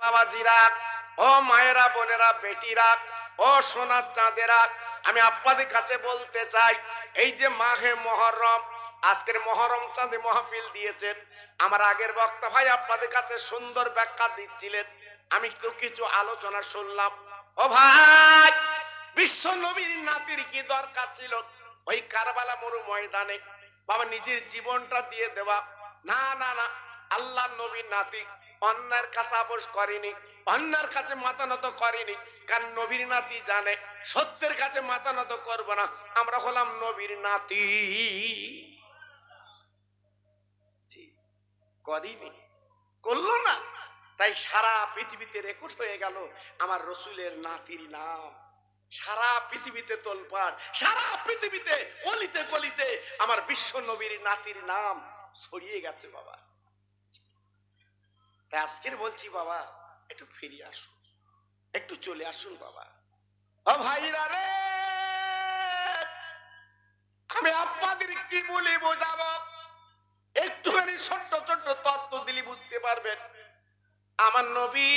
বাবাজিরা, ও মায়েরা, বোনেরা, বেটিরা, ও সোনার চাঁদেরা, আমি আপনাদের কাছে বলতে চাই, এই যে মাহে মুহররম, আজকের মুহররম চাঁদে মাহফিল দিয়েছেন, আমার আগের বক্তা ভাই আপনাদের কাছে সুন্দর ব্যাখ্যা দিচ্ছিলেন, আমি তো কিছু আলোচনা শুনলাম। ও ভাই, বিশ্ব নবীর নাতির কি দরকার ছিল ওই কারবালা মরু ময়দানে বাবা নিজের জীবনটা দিয়ে দেওয়া? না না না, আল্লাহ নবীর নাতি অন্যার কাছে আপোষ করেনি, অন্যার কাছে মাথা নত করেনি, কারণ নবীর নাতি জানে সত্যের কাছে মাথা নত করবো না, আমরা হলাম নবীর নাতি। করিনি, করলো না, তাই সারা পৃথিবীতে রেকর্ড হয়ে গেল আমার রসুলের নাতির নাম। সারা পৃথিবীতে তোলপাড়, সারা পৃথিবীতে অলিতে গলিতে আমার বিশ্ব নবীর নাতির নাম ছড়িয়ে গেছে বাবা। তাই আজকের বলছি বাবা, একটু ফিরে আসুন, একটু চলে আসুন বাবা। ও ভাইরা রে, আমি আপনাদের কি বলে বোঝাবো, একটুখানি ছোট্ট ছোট্ট তত্ত্ব দিলে বুঝতে পারবেন। আমার নবী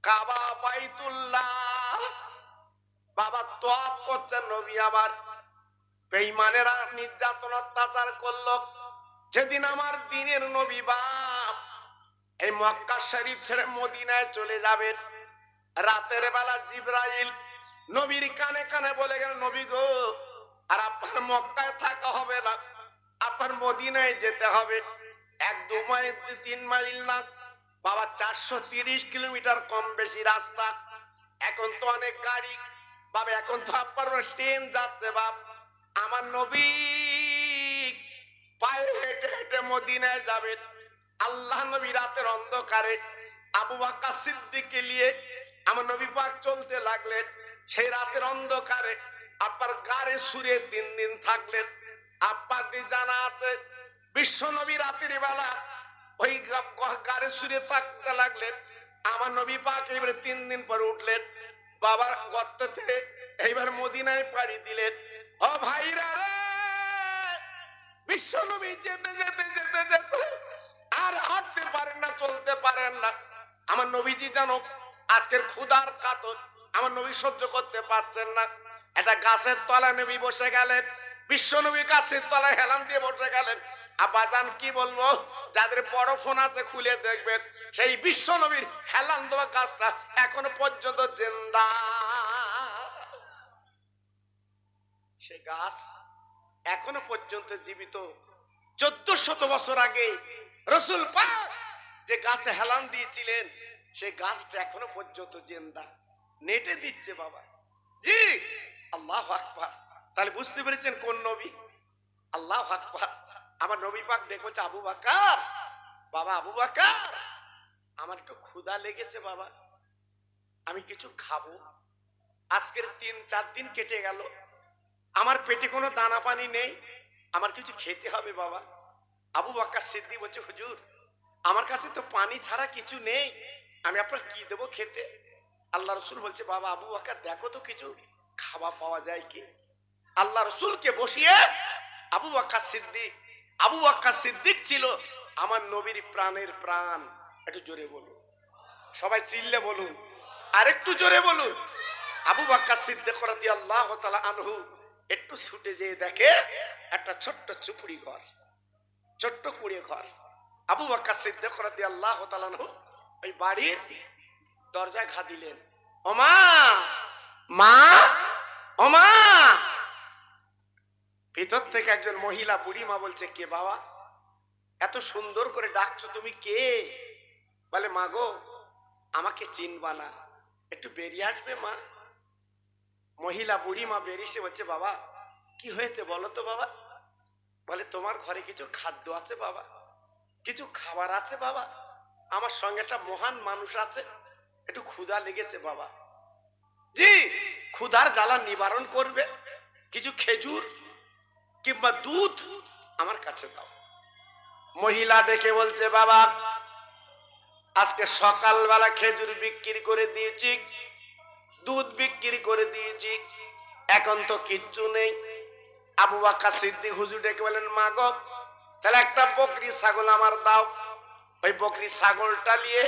কাবা বাইতুল্লাহ বাবা তওয়াফ করছেন, নবী আবার বেঈমানেরা নির্যাতন অত্যাচার করলো। যেদিন আমার দিনের নবী বাপ এই মক্কা শরীফ ছেড়ে মদিনায় চলে যাবেন, রাতের বেলা জিবরাইল নবীর কানে কানে বলে গেল, নবী গো, আর আপনার মক্কায় থাকা হবে না, আপনার মদিনায় যেতে হবে। 1-2 মাইল 3 মাইল না বাবা, 430 কিলোমিটার কম বেশি রাস্তা। এখন তো অনেক গাড়ি বাবা, এখন তো আপনার ট্রেন যাচ্ছে বাপ। আমার নবী পায়ে হেঁটে হেঁটে মদিনায় যাবেন। আল্লাহ নবী রাতের অন্ধকারে আবু বকর সিদ্দিককে নিয়ে আমার নবী পাক চলতে লাগলেন। সেই রাতের অন্ধকারে আপনার গাড়ি সুরে 3 দিন থাকলেন। আপনাদের জানা আছে বিশ্ব নবী রাতের বেলা ওই গাড়ি সুরে থাকতে লাগলেন। আমার নবী পাক এবারে 3 দিন পরে উঠলেন বাবার গর্ততে, এইবার মদিনায় পাড়ি দিলেন। ও ভাইরা রে, বিশ্ব নবী যেতে যেতে যেতে যেতে আর হাঁটতে পারেন না, চলতে পারেন না। আমার নবীজি জানো আজকের ক্ষুধার কাতর, আমার নবী সহ্য করতে পারছেন না। একটা গাছের তলায় নবী বসে গেলেন, বিশ্ব নবী গাছের তলায় হেলান দিয়ে বসে গেলেন। আব্বাজান কি বলবো, যাদের বড় ফোন আছে খুলে দেখবেন, সেই বিশ্ব নবীর হেলান দেওয়া গাছটা এখনো পর্যন্ত জিন্দা। সেই গাছ এখনো পর্যন্ত জীবিত। 1400 বছর আগে রসুল পাক যে গাছে হেলান দিয়েছিলেন, সেই গাছটা এখনো পর্যন্ত জিন্দা, নেটে দিচ্ছে বাবা। জি, আল্লাহু আকবার। তাহলে বুঝতে পেরেছেন কোন নবী? আল্লাহু আকবার। আমার নবী পাক দেখছে, আবু বকর, বাবা আবু বকর, আমার একটু ক্ষুধা লেগেছে বাবা, আমি কিছু খাবো। আজকের 3-4 দিন কেটে গেল, আমার পেটে কোনো দানা পানি নেই, আমার কিছু খেতে হবে বাবা। আবু বকর সিদ্দিক বলছে, হুজুর আমার কাছে তো পানি ছাড়া কিছু নেই, আমি আপনার কি দেবো খেতে? আল্লাহ রসুল বলছে, বাবা আবু বকর দেখো তো কিছু খাওয়া পাওয়া যায় কি। আল্লাহ রসুলকে বসিয়ে আবু বকর সিদ্দিক ছিল আমার নবীর প্রাণের প্রাণ। একটু জোরে বলুন, সবাই চিল্লে বলুন, আর একটু জোরে বলুন। আবু বকর সিদ্দিক রাদিয়াল্লাহু তাআলা আনহু একটু ছুটে যেয়ে দেখে একটা ছোট্ট চুপড়ি ঘর, ছোট্ট কুড়ে ঘর। আবু বকর সিদ্দিক রাদিয়াল্লাহু তাআলা আনহু ওই বাড়ির দরজায় ঘা দিলেন। ওমা, মা, ওমা। ভিতর থেকে একজন মহিলা বুড়ি মা বলছে, কে বাবা, এত সুন্দর করে ডাকছো তুমি, কে? বলে, মা গো, আমাকে চিনবা না, একটু বেরিয়ে আসবে মা। মহিলা বুড়ি মা বেরিয়ে বলছে, বাবা কি হয়েছে বলো তো বাবা? বলে, তোমার ঘরে কিছু খাদ্য আছে বাবা, কিছু খাবার আছে বাবা, আমার সঙ্গে একটা মহান মানুষ আছে, একটু ক্ষুধা লেগেছে বাবা। জি, ক্ষুধার জ্বালা নিবারণ করবে, কিছু খেজুর কিংবা দুধ আমার কাছে দাও। মহিলা ডেকে বলছে, বাবা আজকে সকালবেলা খেজুর বিক্রি করে দিয়েছি, দুধ বিক্রি করে দিয়েছি, এখন তো কিচ্ছু নেই। আবু বকর সিদ্দিক হুজুর ডেকে বলেন, মা গো, তাহলে একটা বকরি ছাগল আমার দাও। ওই বকরি ছাগলটা নিয়ে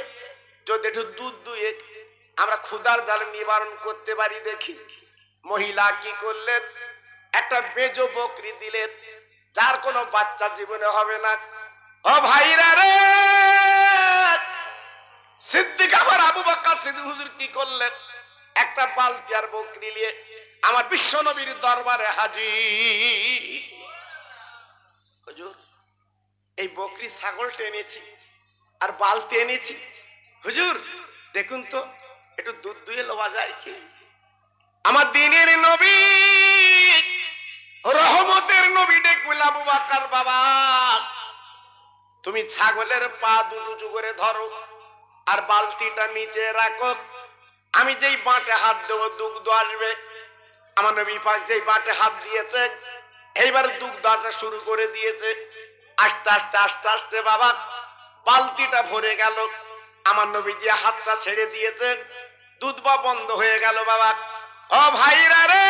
যদি একটু দুধ দুয়ে আমরা ক্ষুধার জ্বালা নিবারণ করতে পারি দেখি। মহিলা কি করলেন, একটা বেজো বকরি দিলেন, যার কোনো বাচ্চা জীবনে হবে না। ও ভাইরা রে, সিদ্দিক আমার আবু বকর সিদ্দিক হুজুর কি করলেন, একটা বালতি আর বকরি নিয়ে আমার বিশ্ব নবীর দরবারে হাজির। হুজুর, এই বকরি ছাগলটা এনেছি আর বালতি এনেছি, হুজুর দেখুন তো একটু দুধ দুয়ে লওয়া যায় কি? আমার দিনের নবী, রহমতের নবী ডেকুল আবু বকর, বাবা তুমি ছাগলের পা দুটো উঁচু করে ধরো আর বালতিটা নিচে রাখো, আমি যেই বাঁটে হাত দেবো দুগ্ধ আসবে। আমার নবী পাক যেই বাঁটে হাত দিয়েছে, এইবার দুগ্ধ আসা শুরু করে দিয়েছে। আস্তে আস্তে আস্তে আস্তে বাবা বালতিটা ভরে গেল। আমার নবী যে হাতটা ছেড়ে দিয়েছে, দুধ বা বন্ধ হয়ে গেল। বাবা ও ভাইরা রে,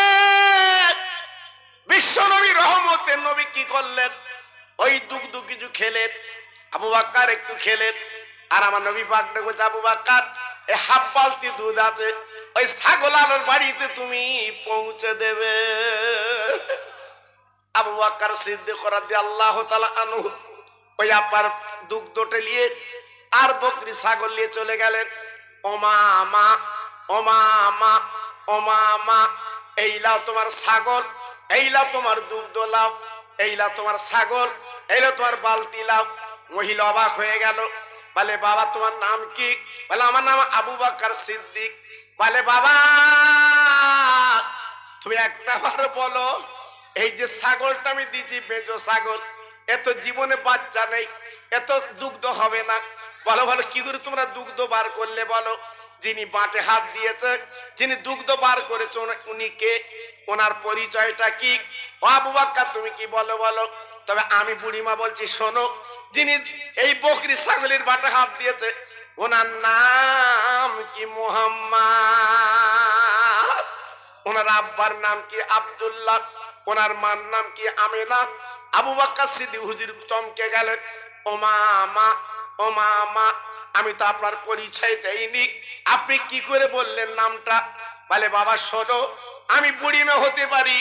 বিশ্ব নবী রহমতের নবী কি করলেন, ওই দুগ্ধ কিছু খেলেন, আবু বকর একটু খেলেন, আর আমার নবী পাক বলছে, আবু বকর এই হাফ বালতি দুধ আছে, ওই ছাগল আলোর বাড়িতে তুমি পৌঁছে দেবে। আবু বকর সিদ্দিক রাদিয়াল্লাহু তাআলা আনহু ওই আপার দুগ্ধটা নিয়ে আর বকরি ছাগল নিয়ে চলে গেলেন। ওমামা ওমামা ওমামা, এই লাও তোমার ছাগল, এই লাও তোমার দুগ্ধ লাও, এই লাও তোমার ছাগল, এই লাও তোমার বালতি লাও। মহিলা অবাক হয়ে গেল, বলে বাবা তোমার নাম কি? বলে আমার নাম আবু বকর সিদ্দিক। বলে বাবা তুমি একটা বার বলো, এই যে ছাগলটা আমি দিয়েছি বেজো ছাগল, এত জীবনে বাচ্চা নেই, এত দুগ্ধ হবে না। বলো বলো কি করে তোমরা দুগ্ধ বার করলে বলো? যিনি বাঁটে হাত দিয়েছে, যিনি দুগ্ধ বার করেছে উনি কে? ওনার পরিচয়টা কি? ও আবু বকর তুমি কি বলো বলো। তবে আমি বুড়িমা বলছি শোনো, যিনি এই বকরি ছাগলের বাটে হাত দিয়েছে ওনার নাম কি মুহাম্মদ, ওনার আব্বার নাম কি আব্দুল্লাহ, ওনার মার নাম কি আমিনা। আবু বকর সিদ্দিক হুজুর চমকে গেলেন, ও মামা ও মামা, আমি তো আপনার পরিচয় দেইনি, আপনি কি করে বললেন নামটা? বলে বাবা শোনো, আমি বুড়িমা হতে পারি,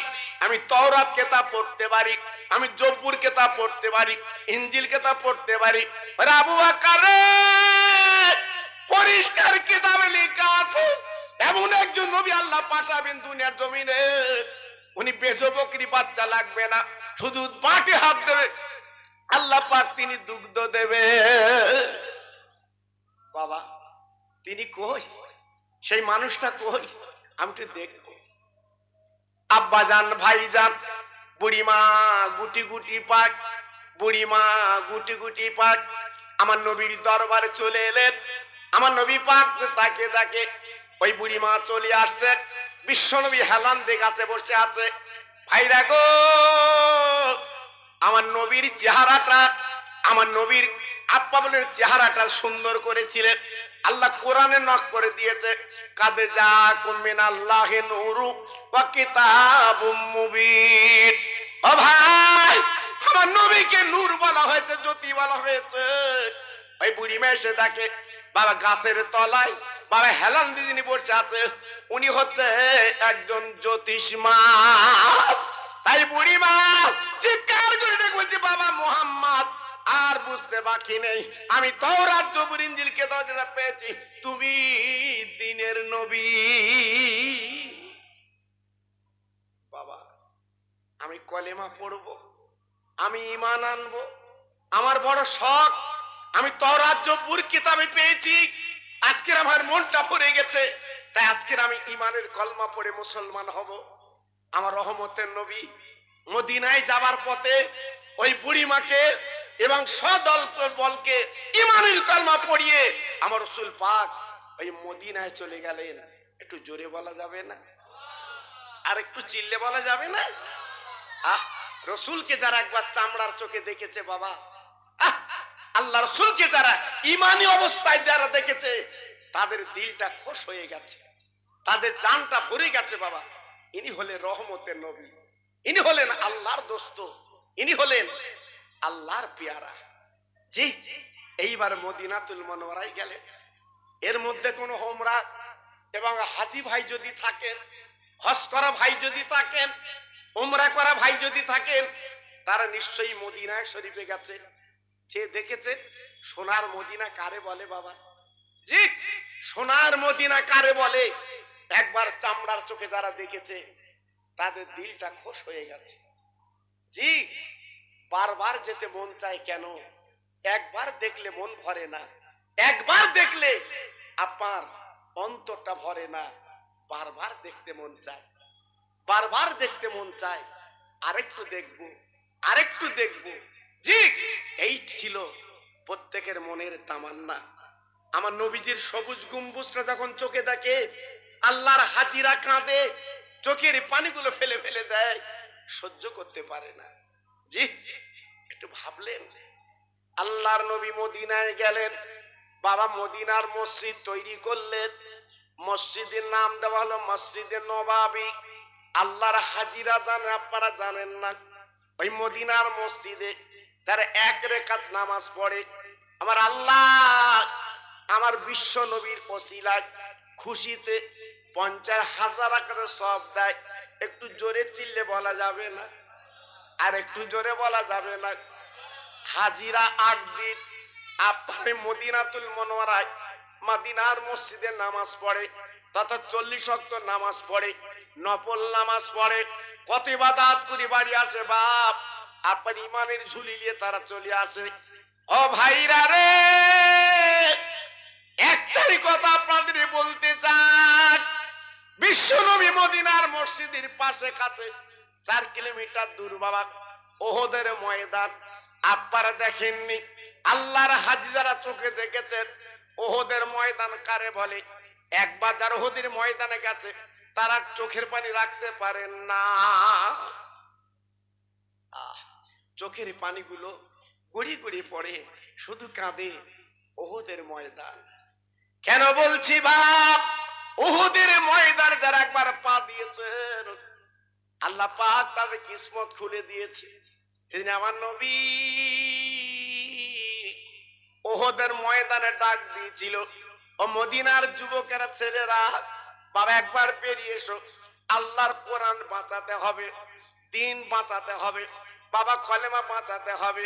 আমি তওরাত কিতাব পড়তে পারি, আমি জব্বুর কিতাব পড়তে পারি, ইনজিল কিতাব পড়তে পারি। আরে আবু বকর পরিষ্কার কিতাবে লেখা আছে এমন একজন নবী আল্লাহ পাঠাবেন দুনিয়ার জমিনে, উনি বেজো বকরি বাচ্চা লাগবে না, শুধু বাটে হাত দেবে, আল্লাহ পাক তিনি দুগ্ধ দেবে। বাবা তিনি কই, সেই মানুষটা কই, আমি তো দেখবো। আব্বা জান, ভাই জান, বুড়িমা গুটি গুটি পাক, বুড়িমা গুটি গুটি পাক আমার নবীর দরবারে চলে এলেন। আমার নবী পাক তাকে তাকে ওই বুড়িমা চলে আসছে, বিশ্ব নবী হেলান দিয়ে গাছে বসে আছে। ভাইরা গো, আমার নবীর চেহারাটা, আমার নবীর আব্বা বলেন চেহারাটা সুন্দর করেছিলেন। আল্লাহ কোরআনে নক করে দিয়েছে, কাদে জাকুম মিনাল্লাহি নূরু ওয়া কিতাবুম মুবিন। ও ভাই, আমার নবীকে নূর বলা হয়েছে, জ্যোতি বলা হয়েছে। ওই বুড়ি মেয়ে এসে দেখে বাবা গাছের তলায় বাবা হেলান দিদিনি বসে আছে, উনি হচ্ছে একজন জ্যোতিষমা। তাই বুড়ি মা চিৎকার করে ডেকে বলছে, বাবা মুহাম্মদ আর বুঝতে বাকি নেই, আমি তওরাত জবুর ইনজিল কিতাব যেটা পেয়েছি, তুমি দিনের নবী। বাবা আমি কলেমা পড়বো, আমি ঈমান আনবো, আমার বড় শখ, আমি তওরাত জবুর কিতাবে পেয়েছি, আজকের আমার মনটা ভরে গেছে, তাই আজকের আমি ঈমানের কলমা পড়ে মুসলমান হব। আমার রহমতের নবী মদিনায় যাবার পথে ওই বুড়িমাকে এবং সদল বলকে ঈমানের কলমা পড়িয়ে আমার রাসূল পাক ওই মদিনায় চলে গেলেন। একটু জোরে বলা যাবে না? আর একটু চিল্লে বলা যাবে না? রাসূলকে যারা একবার চামড়ার চোখে দেখেছে বাবা, আল্লাহ রাসূলকে যারা ঈমানি অবস্থায় যারা দেখেছে, তাদের দিলটা খুশ হয়ে গেছে, তাদের জানটা ভরে গেছে। বাবা ইনি হলেন রহমতের নবী, ইনি হলেন আল্লাহর দোস্ত, ইনি হলেন আল্লাহর পেয়ারা। জি, এইবার মদিনাতুল মুনাওয়ারায় গেলেন। এর মধ্যে কোনো হোমরা এবং হাজি ভাই যদি থাকেন, হজ করা ভাই যদি থাকেন, উমরা করা ভাই যদি থাকেন, তারা নিশ্চয়ই মদিনা শরীফে গেছে। যে দেখেছে সোনার মদিনা কারে বলে বাবা? জি, সোনার মদিনা কারে বলে? একবার চামড়ার চোখে যারা দেখেছে তাদের দিলটা খুশ হয়ে গেছে। জি, বারবার যেতে মন চায় কেন? একবার দেখলে মন ভরে না, একবার দেখলে আপনার অন্তরটা ভরে না, বারবার দেখতে মন চায়, বারবার দেখতে মন চায়, আরেকটু দেখবো, আরেকটু দেখবো। জি, এই ছিল প্রত্যেকের মনের তামান্না। আমার নবীজির সবুজ গম্বুজটা যখন চোখে দেখে, আল্লাহর হাজিরা কাঁদে, চোখের পানিগুলো ফেলে ফেলে দেয়, সহ্য করতে পারে না। জি, একটু ভাবলেন, আল্লাহর নবী মদিনায় গেলেন, বাবা মদিনার মসজিদ তৈরি করলেন। মসজিদের নাম দেওয়া হলো মসজিদে নবাবী। আল্লাহর হাজিরা জানে, আপনারা জানেন না? ওই মদিনার মসজিদে যারা এক রেখাত নামাজ পড়ে, আমার আল্লাহ আমার বিশ্ব নবীর ওসিলায় খুশিতে 50,000 করে সওয়াব দেয়। একটু জোরে চিল্লে বলা যাবে না? আর একটু জোরে বলা যাবে না? হাজিরা 8 দিন আপনি মদিনাতুল মুনাওয়ারায় মদিনার মসজিদে নামাজ পড়ে, তথা 40 ওয়াক্ত নামাজ পড়ে, নফল নামাজ পড়ে, কত ইবাদত করে বাড়ি আসে। বাপ, আপনার ইমানের ঝুলি নিয়ে তারা চলে আসে। ও ভাইরা রে, একটাই কথা আপনাদের বলতে চাই, বিশ্বনবী মদিনার মসজিদের পাশে কাছে 4 কিলোমিটার দূর বাবা ওহদের ময়দান। আপনারা দেখেননি? আল্লাহর হাজি যারা চোখে দেখেছেন, ওহদের ময়দান কারে বলে? একবার যারা ওহদের ময়দানে গেছে তারা চোখের পানি রাখতে পারেন না। চোখের পানিগুলো গড়ি গড়ি পড়ে, শুধু কাঁদে। ওহদের ময়দান কেন বলছি বাপ? ওহদের ময়দান যারা একবার পা দিয়েছেন, আল্লাহ পাক তাদের কিসমত খুলে দিয়েছে। সেদিন আমার নবী ওহদের ময়দানে ডাক দিয়েছিল, ও মদিনার যুবকেরা, ছেলেরা, বাবা একবার বেরিয়ে এসো, আল্লাহর কোরআন বাঁচাতে হবে, দিন বাঁচাতে হবে, বাবা কলেমা বাঁচাতে হবে।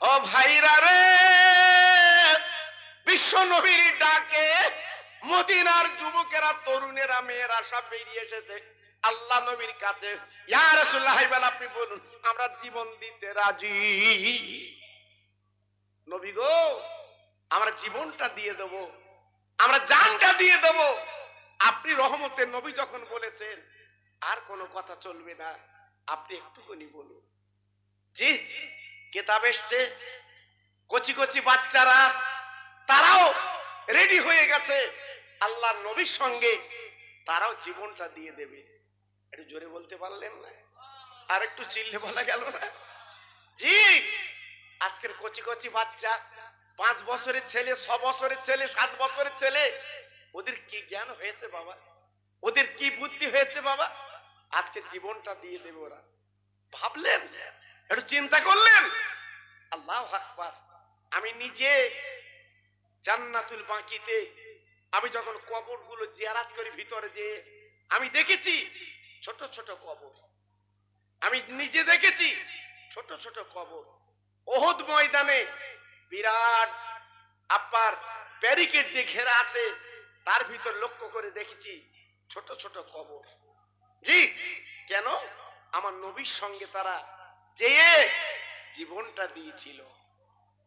ও ভাইরা রে, বিশ্ব নবীর ডাকে মদিনার যুবকেরা, তরুণেরা, মেয়েরা সব বেরিয়ে এসেছে আল্লাহ নবীর কাছে। ইয়া রাসূলুল্লাহ, আপনি বলুন, আমরা জীবন দিতে রাজি। নবী গো, আমরা জীবনটা দিয়ে দেব, আমরা জানটা দিয়ে দেব। আপনি রহমতের নবী যখন বলেছেন, আর কোনো কথা চলবে না, আপনি একটুখানি বলুন। জি, কিতাব এসছে, কচি কচি বাচ্চারা তারাও রেডি হয়ে গেছে আল্লাহর নবীর সঙ্গে, তারাও জীবনটা দিয়ে দেবে। একটু জোরে বলতে পারলেন না? আর একটু চিল্লে বলা গেল না? জি, আজকের কচি কচি বাচ্চা, 5 বছরের ছেলে, 6 বছরের ছেলে, 7 বছরের ছেলে, ওদের কি জ্ঞান হয়েছে বাবা? ওদের কি বুদ্ধি হয়েছে বাবা? আজকে জীবনটা দিয়ে দেবে ওরা। ভাবলেন? একটু চিন্তা করলেন? আল্লাহু আকবার। আমি নিজে জান্নাতুল বাকিতে আমি যখন কবরগুলো জিয়ারত করি, ভিতরে যে আমি দেখেছি ছোট ছোট কবর, আমি নিজে দেখেছি ছোট ছোট কবর। ওহদ ময়দানে বিরাট আপনার ব্যারিকেড দিয়ে ঘেরা আছে, তার ভিতর লক্ষ্য করে দেখেছি ছোট ছোট কবর। জি, কেন? আমার নবীর সঙ্গে তারা যে জীবনটা দিয়েছিল,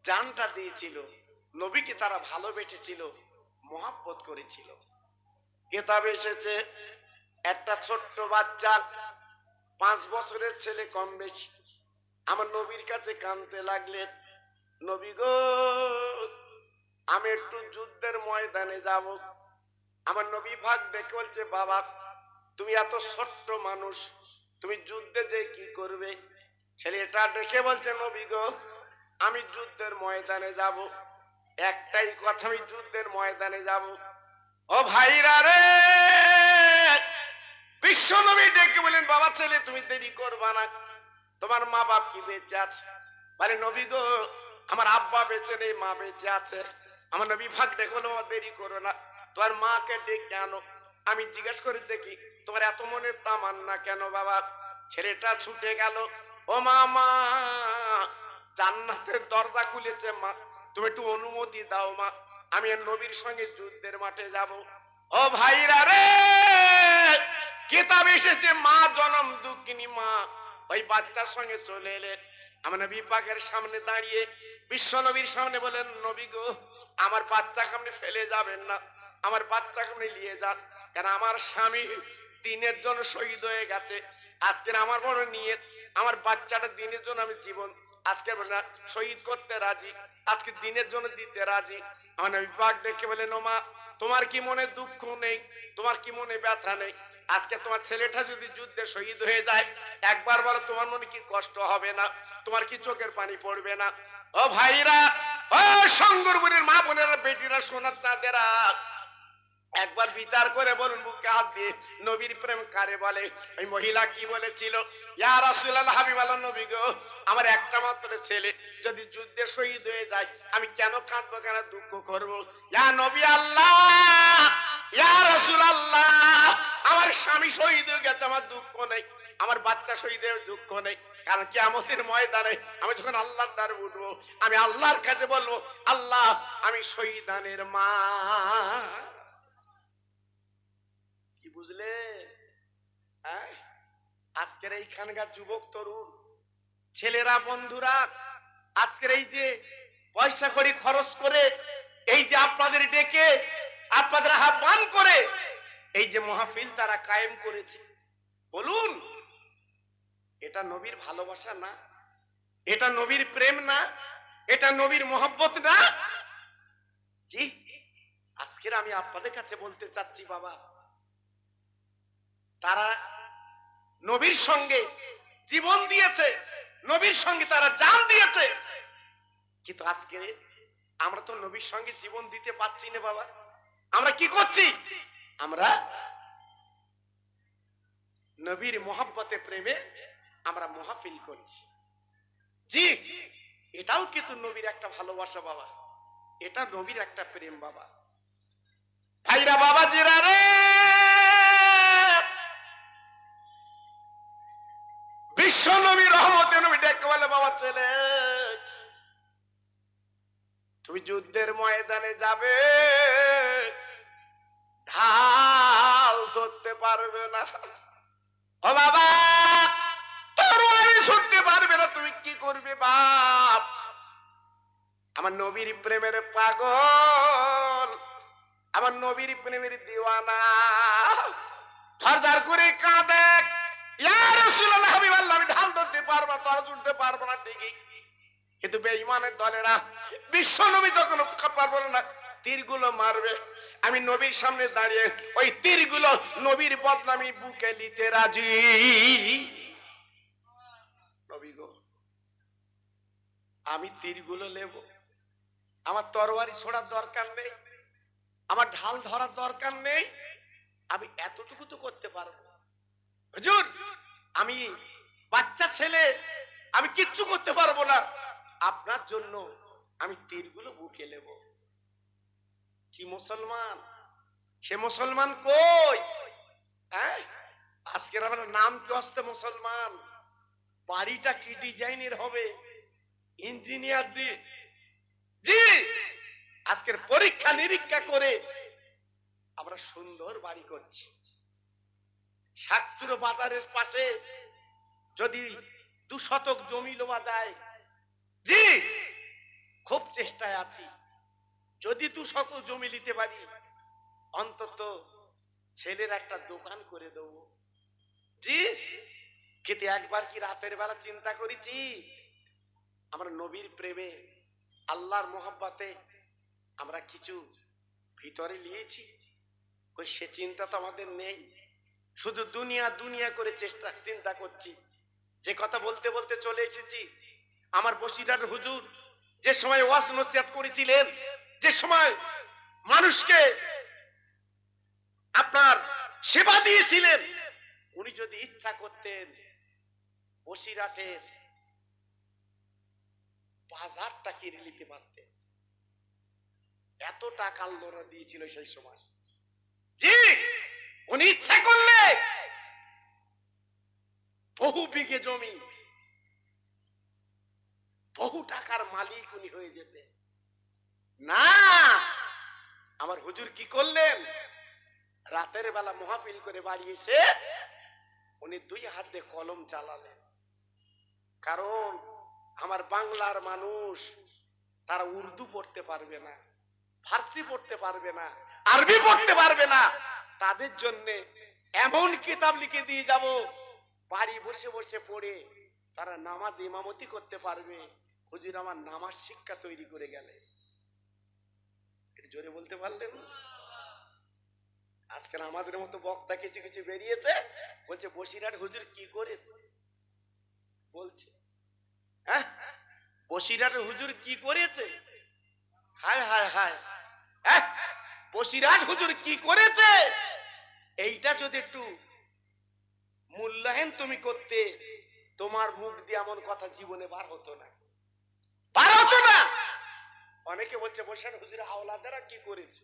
জানটা দিয়েছিল, নবীকে তারা ভালোবেসেছিল, মহব্বত করেছিল। কিতাবে এসেছে, একটা ছোট্ট বাচ্চা, 5 বছরের ছেলে কম বেশি, আমার নবীর কাছে কাঁদতে লাগলেন, নবী গো, আমি একটু যুদ্ধের ময়দানে যাব। আমার নবী ভাগ দেখে বলছে, বাবা তুমি এত ছোট্ট মানুষ, তুমি যুদ্ধে যে কি করবে? ছেলেটা দেখে বলছে, নবী গো, আমি যুদ্ধের ময়দানে যাব। একটাই কথা, আমি যুদ্ধের ময়দানে যাব। ও ভাইরা রে, বিশ্ব নবী ডেকে বলেন, বাবা ছেলে তুমি দেরি করবা না, তোমার মা বাপ কি বেঁচে আছে? বলে, নবী গো, আমার আব্বা বেঁচে নেই, মা বেঁচে আছে। আমার নবী ভাগ দেখো, দেরি করো না, তোমার মাকে ডেকে আনো। আমি জিজ্ঞেস করে দেখি তোমার এত মনের তামান্না কেন বাবা? ছেলেটা ছুটে গেল, ও মামা, জান্নাতের দরজা খুলেছে মা, তুমি একটু অনুমতি দাও মা, আমি নবীর সঙ্গে যুদ্ধের মাঠে যাব। ও ভাইরা রে, কিতাব এসেছে মা জনম দুঃখিনী মা ওই বাচ্চার সঙ্গে চলে এলেন। আমার নবী পাকের সামনে দাঁড়িয়ে বিশ্ব নবীর সামনে বলেন, নবী গো, আমার বাচ্চাকে আপনি ফেলে যাবেন না, আমার বাচ্চাকে আপনি নিয়ে যান, কেন আমার স্বামী দিনের জন্য শহীদ হয়ে গেছে। আজকের আমার বড় নিয়ত, আমার বাচ্চাটা দিনের জন্য আমি জীবন আজকে শহীদ করতে রাজি, আজকে দিনের জন্য দিতে রাজি। আমার নবী পাক দেখে বলেন, ও মা, তোমার কি মনে দুঃখ নেই, তোমার কি মনে ব্যথা নেই? আজকে তোমার ছেলেটা যদি যুদ্ধে শহীদ হয়ে যায়, একবার বলো তোমার মনে কি কষ্ট হবে না? তোমার কি চোখের পানি পড়বে না? ও ভাইরা, ও সঙ্গরপুরের মা বোনেরা, বেটিরা, সোনার চাঁদেরা, একবার বিচার করে বলুন বুকে হাত দিয়ে, নবীর প্রেম কারে বলে? ওই মহিলা কি বলেছিল? ইয়া রাসূলুল্লাহ, হাবিবাল্লাহ নবী গো, আমার একটা মাত্র ছেলে যদি যুদ্ধে শহীদ হয়ে যায়, আমি কেন কাঁদবো, কেন দুঃখ করবো? ইয়া নবী আল্লাহ, ইয়া রাসূলুল্লাহ, আমার স্বামী শহীদ হয়ে গেছে, আমার দুঃখ নেই, আমার বাচ্চা শহীদ হয়ে দুঃখ নেই, কারণ কিয়ামতের ময়দানে আমি যখন আল্লাহর দ্বারে উঠবো, আমি আল্লাহর কাছে বলবো, আল্লাহ, আমি শহীদানের মা। বুঝলে? আজকের এইখানকার যুবক তরুণ ছেলেরা, বন্ধুরা, আজকের এই যে পয়সা কড়ি খরচ করে এই যে আপনাদের ডেকে আপনাদের আহ্বান করে এই যে মাহফিল তারা কায়েম করেছে, বলুন এটা নবীর ভালোবাসা না? এটা নবীর প্রেম না? এটা নবীর মহব্বত না? জি, আজকের আমি আপনাদের কাছে বলতে চাচ্ছি, বাবা, তারা নবীর সঙ্গে জীবন দিয়েছে, নবীর সঙ্গে তারা জান দিয়েছে, কিন্তু আজকে আমরা তো নবীর সঙ্গে জীবন দিতে পারছি না বাবা। আমরা কি করছি? আমরা নবীর মহব্বতে, প্রেমে আমরা মাহফিল করছি। জি, এটাও কিন্তু নবীর একটা ভালোবাসা বাবা, এটা নবীর একটা প্রেম বাবা। ভাইরা, বাবা জিরা রে, বিশ্ব নবী রহমতে নবী ডেকে বলে, বাবা ছেলে, তুমি যুদ্ধের ময়দানে যাবে, ঢাল ধরতে পারবে না। ও বাবা, তরবারি ছুটতে পারবে না, তুমি কি করবে বাপ? আমার নবীর প্রেমের পাগল, আমার নবীর প্রেমের দিওয়ানা ধরধর করে কাঁদে, ইয়া রাসূলুল্লাহ, হাবিবাল্লাহ, আমি ঢাল ধরতে পারবো, তরবারি ছুটতে পারবো না ঠিকই, কিন্তু বেঈমানের দলেরা বিশ্ব নবী যখন পারবো না, তীরগুলো মারবে, আমি নবীর সামনে দাঁড়িয়ে ওই তীরগুলো নবীর বদনামি বুকে নিতে রাজি। নবী গো, আমি তীরগুলো নেব, আমার তরবারি ছোড়ার দরকার নেই, আমার ঢাল ধরার দরকার নেই, আমি এতটুকু তো করতে পারবো। হুজুর, আমি বাচ্চা ছেলে, আমি কিচ্ছু করতে পারবো না, আপনার জন্য আমি তীরগুলো বুকে নেব। কি মুসলমান? সে মুসলমান কই? আজকের আমরা নাম কি আসতে মুসলমান? বাড়িটা কি ডিজাইনের হবে? ইঞ্জিনিয়ার দিয়ে, জি, আজকের পরীক্ষা নিরীক্ষা করে আমরা সুন্দর বাড়ি করছি। শাকচুরো বাজারের পাশে যদি 2 শতক জমি লোয়া যায়, জি, খুব চেষ্টায় আছি, যদি 2 শতক জমি নিতে পারি, অন্তত ছেলের একটা দোকান করে দেব। জি, কিন্তু একবার কি রাতের বেলা চিন্তা করেছি, আমরা নবীর প্রেমে, আল্লাহর মোহাব্বতে আমরা কিছু ভিতরে নিয়েছি? কই, সে চিন্তা তো আমাদের নেই, শুধু দুনিয়া দুনিয়া করে চিন্তা করছি। যে কথা বলতে বলতে চলে এসেছি, আমার বসিরহাট হুজুর যে সময় ওয়াজ নসিহত করেছিলেন, যে সময় মানুষকে আপনার সেবা দিয়েছিলেন, উনি যদি ইচ্ছা করতেন বসিরহাটের বাজারটা কিনে নিতে পারতেন। এত টাকা আল্লাহ দিয়েছিল সেই সময়। জি, উনি ইচ্ছা করলে বহু বিঘে জমি, বহু টাকার মালিক উনি হয়ে যেতেন। না, আমার হুজুর কি করলেন, রাতের বেলা মাহফিল করে বাড়ি এসে উনি দুই হাত দিয়ে কলম চালালেন। কারণ আমার বাংলার মানুষ তারা উর্দু পড়তে পারবে না, ফার্সি পড়তে পারবে না, আরবি পড়তে পারবে না, তাদের জন্য এমন কিতাব লিখে দিয়ে যাব, বাড়ি বসে বসে পড়ে তারা নামাজ ইমামতি করতে পারবে। হুজুর আমার নামাজ শিক্ষা তৈরি করে গেলে। জোরে বলতে পারলেন? আজকাল আমাদের মতো বক্তা কিছু কিছু বেরিয়েছে, বলছে বসিরহাট হুজুর কি করেছে, বলছে হ্যাঁ বসিরহাট হুজুর কি করেছে, হায় হায় হায়, বসিরহাট হুজুর কি করেছে, এইটা যদি একটু মূল্যায়ন তুমি করতে, তোমার মুখ দিয়ে এমন কথা জীবনে বার হতো না, বার হতো না। অনেকে বলছে বসিরহাট হুজুর আওলাদেরা কি করেছে,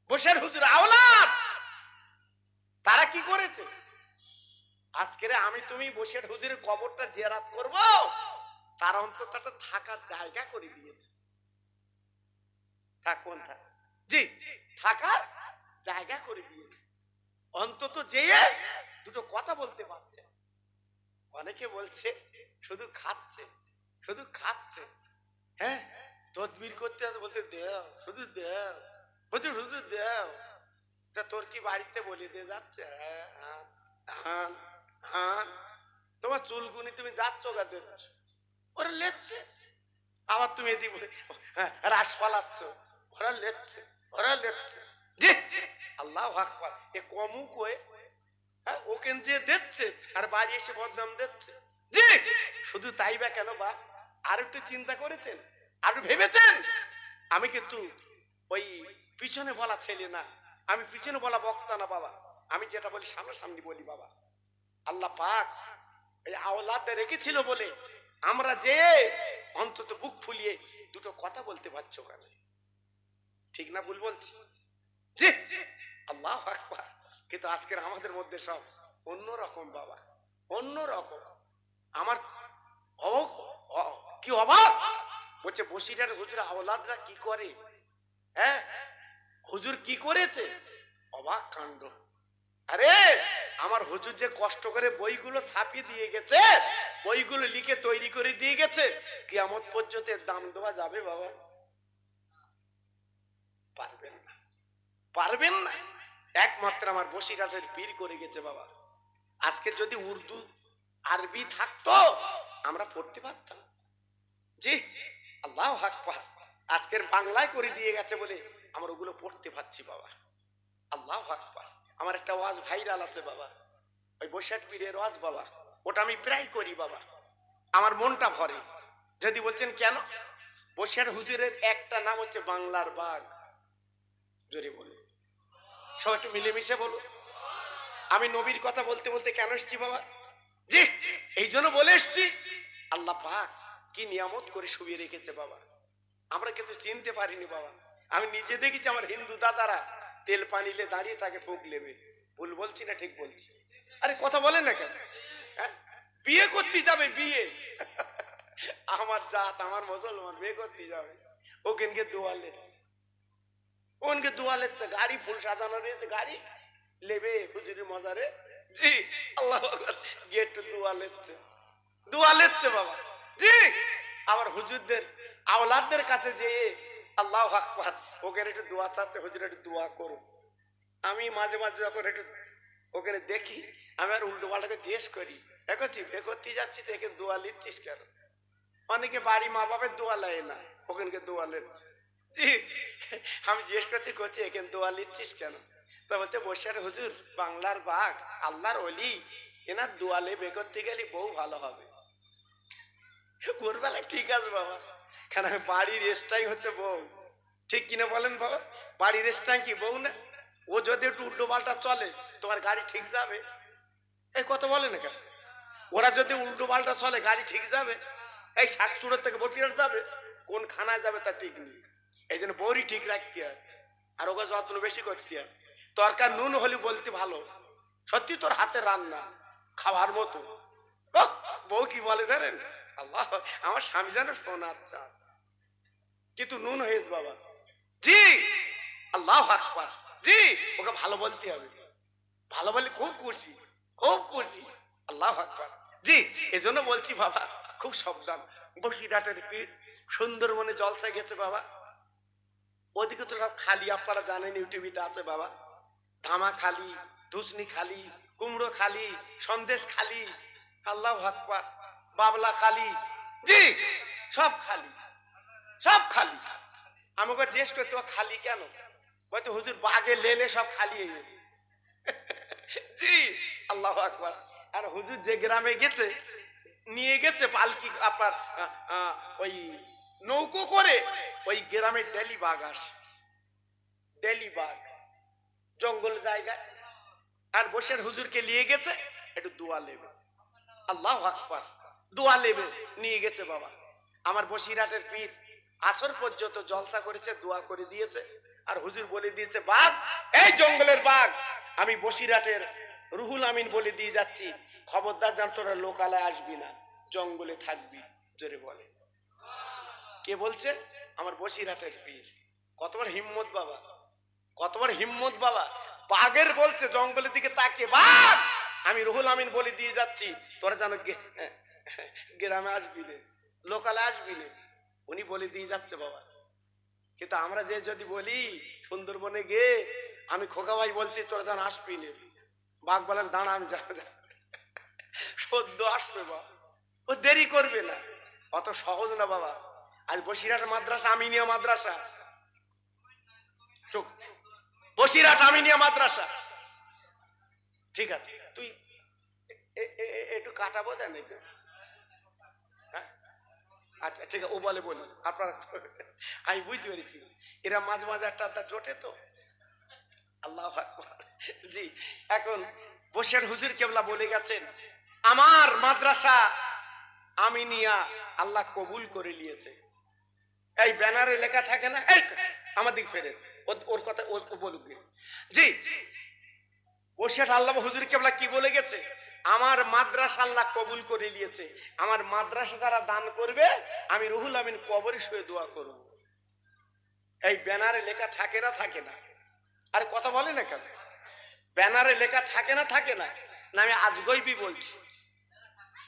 বসিরহাট হুজুর আওলাদ তারা কি করেছে? আজকে আমি তুমি বসিরহাট হুজুরের কবরটা জিয়ারত করব, তার অন্তত একটা থাকার জায়গা করে দিয়েছে। থাকুন থাক, জি, থাকার জায়গা করে দিয়েছে, অন্তত যেয়ে দুটো কথা বলতে পারছে। অনেকে বলছে শুধু খাচ্ছে, শুধু খাচ্ছে, হ্যাঁ তদবির করতে আছে, বলতে দেও, শুধু দেও, বলছে শুধু দেও। তা তোর কি বাড়িতে বলে দিয়ে যাচ্ছে? হ্যাঁ, হ্যাঁ, তোমার চুলকুনি তুমি যাচ্ছ গা দেখছ, ওরা লেচ্ছে, আবার তুমি এদিকে বলে রাস পালাচ্ছ, ওরা লেচ্ছে, ওরা লেচ্ছে। জি, আল্লাহু আকবার। এ কমু কয়ে ওকেন যে দিচ্ছে আর বাড়ি এসে বদনাম দিচ্ছে। জি, শুধু তাই বা কেন বা, আর একটু চিন্তা করেছেন, আর ভেবেছেন? আমি কিন্তু ওই পিছনে বলা ছেলে না, আমি পিছনে বলা বক্তা না বাবা, আমি যেটা বলি সামনাসামনি বলি বাবা। আল্লাহ পাক এই আওলাদ রেখেছিল বলে আমরা যে অন্তত বুক ফুলিয়ে দুটো কথা বলতে পারছো কেন? ঠিক না ভুল বলছি? জি, আল্লাহু আকবার। কিন্তু আজকের আমাদের মধ্যে সব অন্যরকম বাবা, অন্যরকম। আমার কি অবাক, বলছে বসিরহাট হুজুর আওলাদরা কি করে, হ্যাঁ হুজুর কি করেছে, অবাক কাণ্ড। আরে আমার হুজুর যে কষ্ট করে বইগুলো ছাপিয়ে দিয়ে গেছে, বইগুলো লিখে তৈরি করে দিয়ে গেছে, কিয়ামত পর্যন্ত এর দাম দেওয়া যাবে বাবা? পারবেন না, পারবেন না। একমাত্র আমার বসিরহাটের পীর করে গেছে বাবা। আজকে যদি উর্দু আরবি থাকতো আমরা পড়তে পারতাম। জি, আল্লাহু আকবার। আজকের বাংলায় করে দিয়ে গেছে বলে আমরা ওগুলো পড়তে পারছি বাবা। আল্লাহু আকবার। আমার একটা ওয়াজ ভাইরাল আছে বাবা, ওই বসিরহাট পীরের ওয়াজ বাবা, ওটা আমি প্রায় করি বাবা, আমার মনটা ভরে। যদি বলছেন কেন, বসিরহাট হুজুরের একটা নাম হচ্ছে বাংলার বাঘ। জোরে বলো, সবাই একটু মিলেমিশে বলো। আমি নবীর কথা বলতে বলতে কেন এসছি বাবা? জি, এই জন্য বলে এসছি, আল্লাহ পাক কি নিয়ামত করে শুয়ে রেখেছে বাবা, আমরা কিন্তু চিনতে পারিনি বাবা। আমি নিজে দেখেছি আমার হিন্দু দাদারা তেল পানিলে দাঁড়িয়ে থাকে, ফুক লেবে। ভুল বলছি না ঠিক বলছি? আরে কথা বলেন না কেন? বিয়ে করতে যাবে, বিয়ে আমার জাত, আমার মুসলমান বিয়ে করতে যাবে, ওখানকে দোয়া লেচ্ছে, ওখানকে দোয়া লেচ্ছে, গাড়ি ফুল সাজানো রয়েছে, গাড়ি লেবে হুজুরের মজারে। জি, আল্লাহ গেট দোয়া লেচ্ছে, দোয়া লেচ্ছে বাবা। জি, আবার হুজুরদের আওলাদদের কাছে যেয়ে আল্লাহু আকবার, ওখানে একটু দোয়া চাচ্ছে, হুজুর একটু দোয়া করো। আমি মাঝে মাঝে যখন একটু ওখানে দেখি, আমি আর উল্টো পাল্টাকে জিজ্ঞেস করি, দেখছি বে করতে যাচ্ছি তো এখানে দোয়া লিখছিস কেন? অনেকে বাড়ি মা বাপের দোয়া লেয় না, ওখানকে দোয়া লিখছে। জি, আমি জিজ্ঞেস করছি এখানে দোয়া লিখছিস কেন? তা বলতে বসিরহাট হুজুর বাংলার বাঘ, আল্লাহর ওলি, এনার দোয়া লে বে করতে গেলে বউ ভালো হবে। ওর বেলা ঠিক আছে বাবা, কেন বাড়ির স্টাইল হচ্ছে বউ, ঠিক কিনা বলেন বাবা? বাড়ির স্টাইল কি বউ না? ও যদি একটু উল্টো পাল্টা চলে তোমার গাড়ি ঠিক যাবে? এই কথা বলে না কেন? ওরা যদি উল্টো পাল্টা চলে গাড়ি ঠিক যাবে? এই শাকচুড়োর থেকে বটিয়ার যাবে, কোন খানায় যাবে তা ঠিক নেই। এই জন্য বড়ি ঠিক রাখতে হয়, আর ওকে যত্ন বেশি করতে হয়। তরকার নুন হলে বলতে ভালো, সত্যি তোর হাতে রান্না খাওয়ার মতো। ওহ, বউ কি বলে জানেন? আল্লাহ, আমার স্বামী যেন শোনা, আচ্ছা কিন্তু নুন হয়েছে বাবা। জি, আল্লাহ আকবার। জি, ওকে ভালো বলতে হবে, ভালো বলে খুব খুশি, খুব খুশি। আল্লাহ আকবার। জি, এজন্য বলছি বাবা খুব সাবধান। বসিরহাটের পীর সুন্দরবনে জলসায় গেছে বাবা, ওদিকে তো সব খালি, আপনারা জানেন ইউটিউবিতে আছে বাবা। ধামা খালি, ধুসনি খালি, কুমড়ো খালি, সন্দেশ খালি, আল্লাহ আকবার, বাবলা খালি, জি সব খালি, সব খালি। আমাকে জিজ্ঞেস করতে খালি কেন? হয়তো হুজুর বাগে লেলে সব খালি হয়ে গেছে। জি, আল্লাহ আকবার। আর হুজুর যে গ্রামে গেছে, নিয়ে গেছে পালকি আপনার ওই নৌকো করে, ওই গ্রামে ডেলি বাঘ আসে, ডেলি বাঘ জঙ্গল জায়গায়। আর বসের হুজুরকে নিয়ে গেছে একটু দোয়া লেবে, আল্লাহ আকবার, দোয়া লেবে নিয়ে গেছে বাবা। আমার বসিরহাটের পীর আসর পর্যন্ত জলসা করেছে, দোয়া করে দিয়েছে। আর হুজুর বলে দিয়েছে, বাঘ, এই জঙ্গলের বাঘ, আমি বসিরহাটের রুহুল আমিন বলে দিয়ে যাচ্ছি, খবরদার যেন তোরা লোকালয়ে আসবি না, জঙ্গলে থাকবি। জোরে বলে কে বলছে? আমার বসিরহাটের পীর। কতবার হিম্মত বাবা, কতবার হিম্মত বাবা। বাঘের বলছে জঙ্গলের দিকে তাকিয়ে, বাঘ, আমি রুহুল আমিন বলে দিয়ে যাচ্ছি, তোরা যেন গ্রামে আসবি না, লোকালে আসবি না। উনি বলে দিয়ে যাচ্ছে বাবা। কিন্তু আমরা যে যদি বলি সুন্দরবনে গিয়ে, আমি খোকা ভাই বলছি তোরা যেন আসবি না, বাঘ বলেন দাঁড়া আমি সদ্য আসবে বাবা, ও দেরি করবে না। অত সহজ না বাবা। আজ বসিরহাট মাদ্রাসা, আমিনিয়া মাদ্রাসা, চোখ বসিরহাট আমিনিয়া মাদ্রাসা, ঠিক আছে, তুই একটু কাটাবো দেন একটু, হ্যাঁ আচ্ছা ঠিক আছে। ও বলে বলি আপনারা, আমি বুঝতে পেরেছি এরা মাঝে মাঝে একটা আড্ডা জোটে তো। আল্লাহ আকবার। জি, এখন বসিরহাট হুজুর কেবলা বলে গেছেন, আমার মাদ্রাসা আমিনিয়া আল্লাহ কবুল করে নিয়েছে। এই ব্যানারে লেখা থাকে না, এই আমার দিক ফেরে, ওর কথা ও বলুক। জি, বসিরহাট আল্লাহ হুজুর কেবলা কি বলে গেছে? আমার মাদ্রাসা আল্লাহ কবুল করে নিয়েছে, আমার মাদ্রাসা যারা দান করবে আমি রুহুল আমিন কবরে শুয়ে দোয়া করব। এই ব্যানারে লেখা থাকে না, থাকে না? আরে কথা বলে না কেন? ব্যানারে লেখা থাকে না, থাকে না? না আমি আজগইবি বলছি।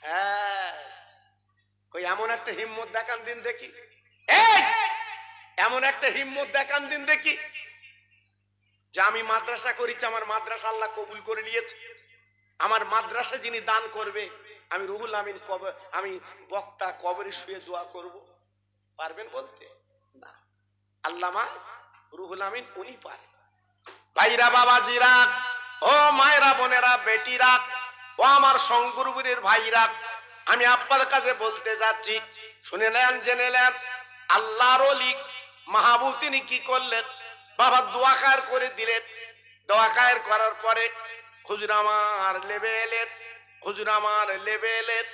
হ্যাঁ, কই এমন একটা হিম্মত দেখান দিন দেখি, এই এমন একটা হিম্মত দেখান দিন দেখি যে আমি মাদ্রাসা করেছি, আমার মাদ্রাসা আল্লাহ কবুল করে নিয়েছে, আমার মাদ্রাসা যিনি দান করবে আমি রুহুল আমিন আমি বক্তা কবরে শুয়ে দোয়া করব। পারবেন বলতে? না, আল্লামা রুহুল আমিন উনি পারে। ভাইরা, বাবাজিরা, ও মায়েরা, বোনেরা, বেটিরা, ও আমার সংগুরুবুরের ভাইরা, আমি আপনাদের কাছে বলতে যাচ্ছি, শুনে নেন, জেনে নেন। আল্লাহর ওলি মাহবুব তিনি কি করলেন বাবা? দোয়া খায়ের করে দিলেন। দোয়া খায়ের করার পরে হুজুর আমার লেবেলের, হুজুর আমার লেবেলের,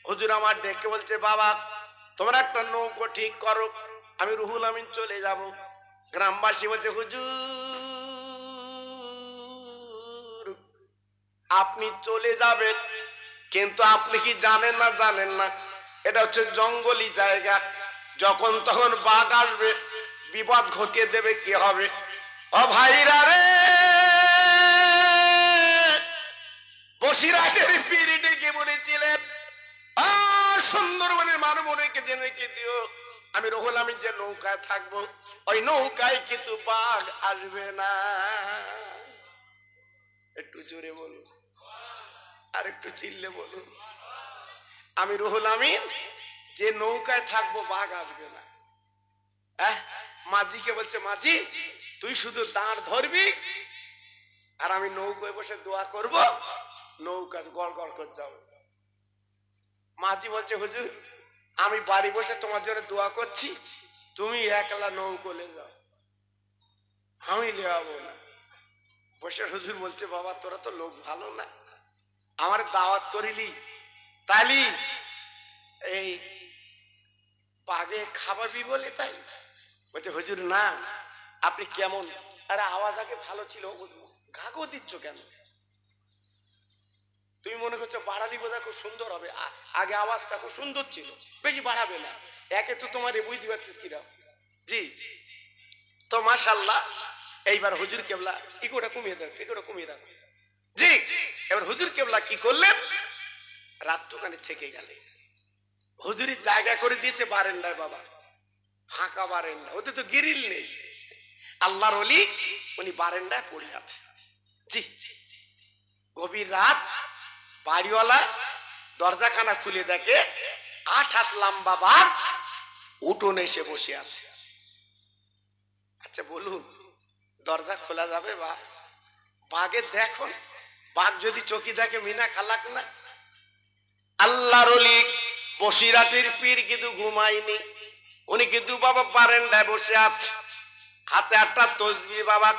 হুজুর আমার ডেকে বলছে, বাবা তোমরা একটা নৌকো ঠিক করো, আমি রুহুল আমিন চলে যাব। গ্রামবাসী বলছে, হুজুর আপনি চলে যাবেন, কিন্তু আপনি কি জানেন না, জানেন না এটা হচ্ছে জঙ্গলি জায়গা, যখন তখন বাঘ আসবে, বিপদ ঘটিয়ে দেবে, কি হবে? ও ভাইরা রে, বসিরহাটের পীর ডেকে বলেছিলেন, সুন্দরবনের মানবকে জেনে রেখে দিও, আমি রুহুল আমিন যে নৌকায় থাকবো, ওই নৌকায় কিন্তু বাঘ আসবে না। একটু জোরে বলুন, আর একটু চিল্লে বলুন। আমি রুহুল আমিন যে নৌকায় থাকবো, বাঘ আসবে না। মাঝিকে বলছে, মাঝি তুই শুধু দাঁড় ধরবি আর আমি নৌকায় বসে দোয়া করব, নৌকা গড় গড় করে যাবে। মাঝি বলছে, হুজুর আমি বাড়ি বসে তোমার জন্য দোয়া করছি, তুমি একলা নৌকোলে যাও, আমি লেওয়াবো না। বসে হুজুর বলছে, বাবা তোরা তো লোক ভালো না, আমার দাওয়াত করিলি, তালি এই বাঘে খাবাবি বলে তাই বলছে হুজুর না আপনি কেমন, আরে আওয়াজ আগে ভালো ছিল, ঘাগো দিচ্ছ কেন? তুমি মনে করছো বাড়ালি বোধহয় খুব সুন্দর হবে, আগে আওয়াজটা খুব সুন্দর ছিল, বেশি বাড়াবে না, একে তো তোমার বুঝতে পারতিস কিরম। জি তো মাশাআল্লাহ, এইবার হুজুর কেবলা ইকোটা কমিয়ে দাও, ইকোটা কমিয়ে দাও। জি এবার হুজুর কেবলা কি করলেন, রাত্রখানে থেকে গেলে হুজুরি জায়গা করে দিয়েছে বারান্দায়, বাবা ফাঁকা বারান্দা, ওতে তো গ্রিল নেই, আল্লাহর ওলি উনি বারান্দায় পড়ে আছে। জি গভীর রাত, বাড়িওয়ালা দরজাখানা খুলে দেখে 8 হাত লম্বা বাঘ উঠোনে এসে বসে আছে। আচ্ছা বলুন দরজা খোলা যাবে? বা বাঘের দেখুন, বাঘ যদি চোখে দেখে মিনা খালাক না। আল্লাহর ওলি বসিরাটির পীর কিন্তু ঘুমায়নি, উনি কিন্তু বাবা বারান্দায় বসে আছে, হাতে একটা তসবিহ বাবা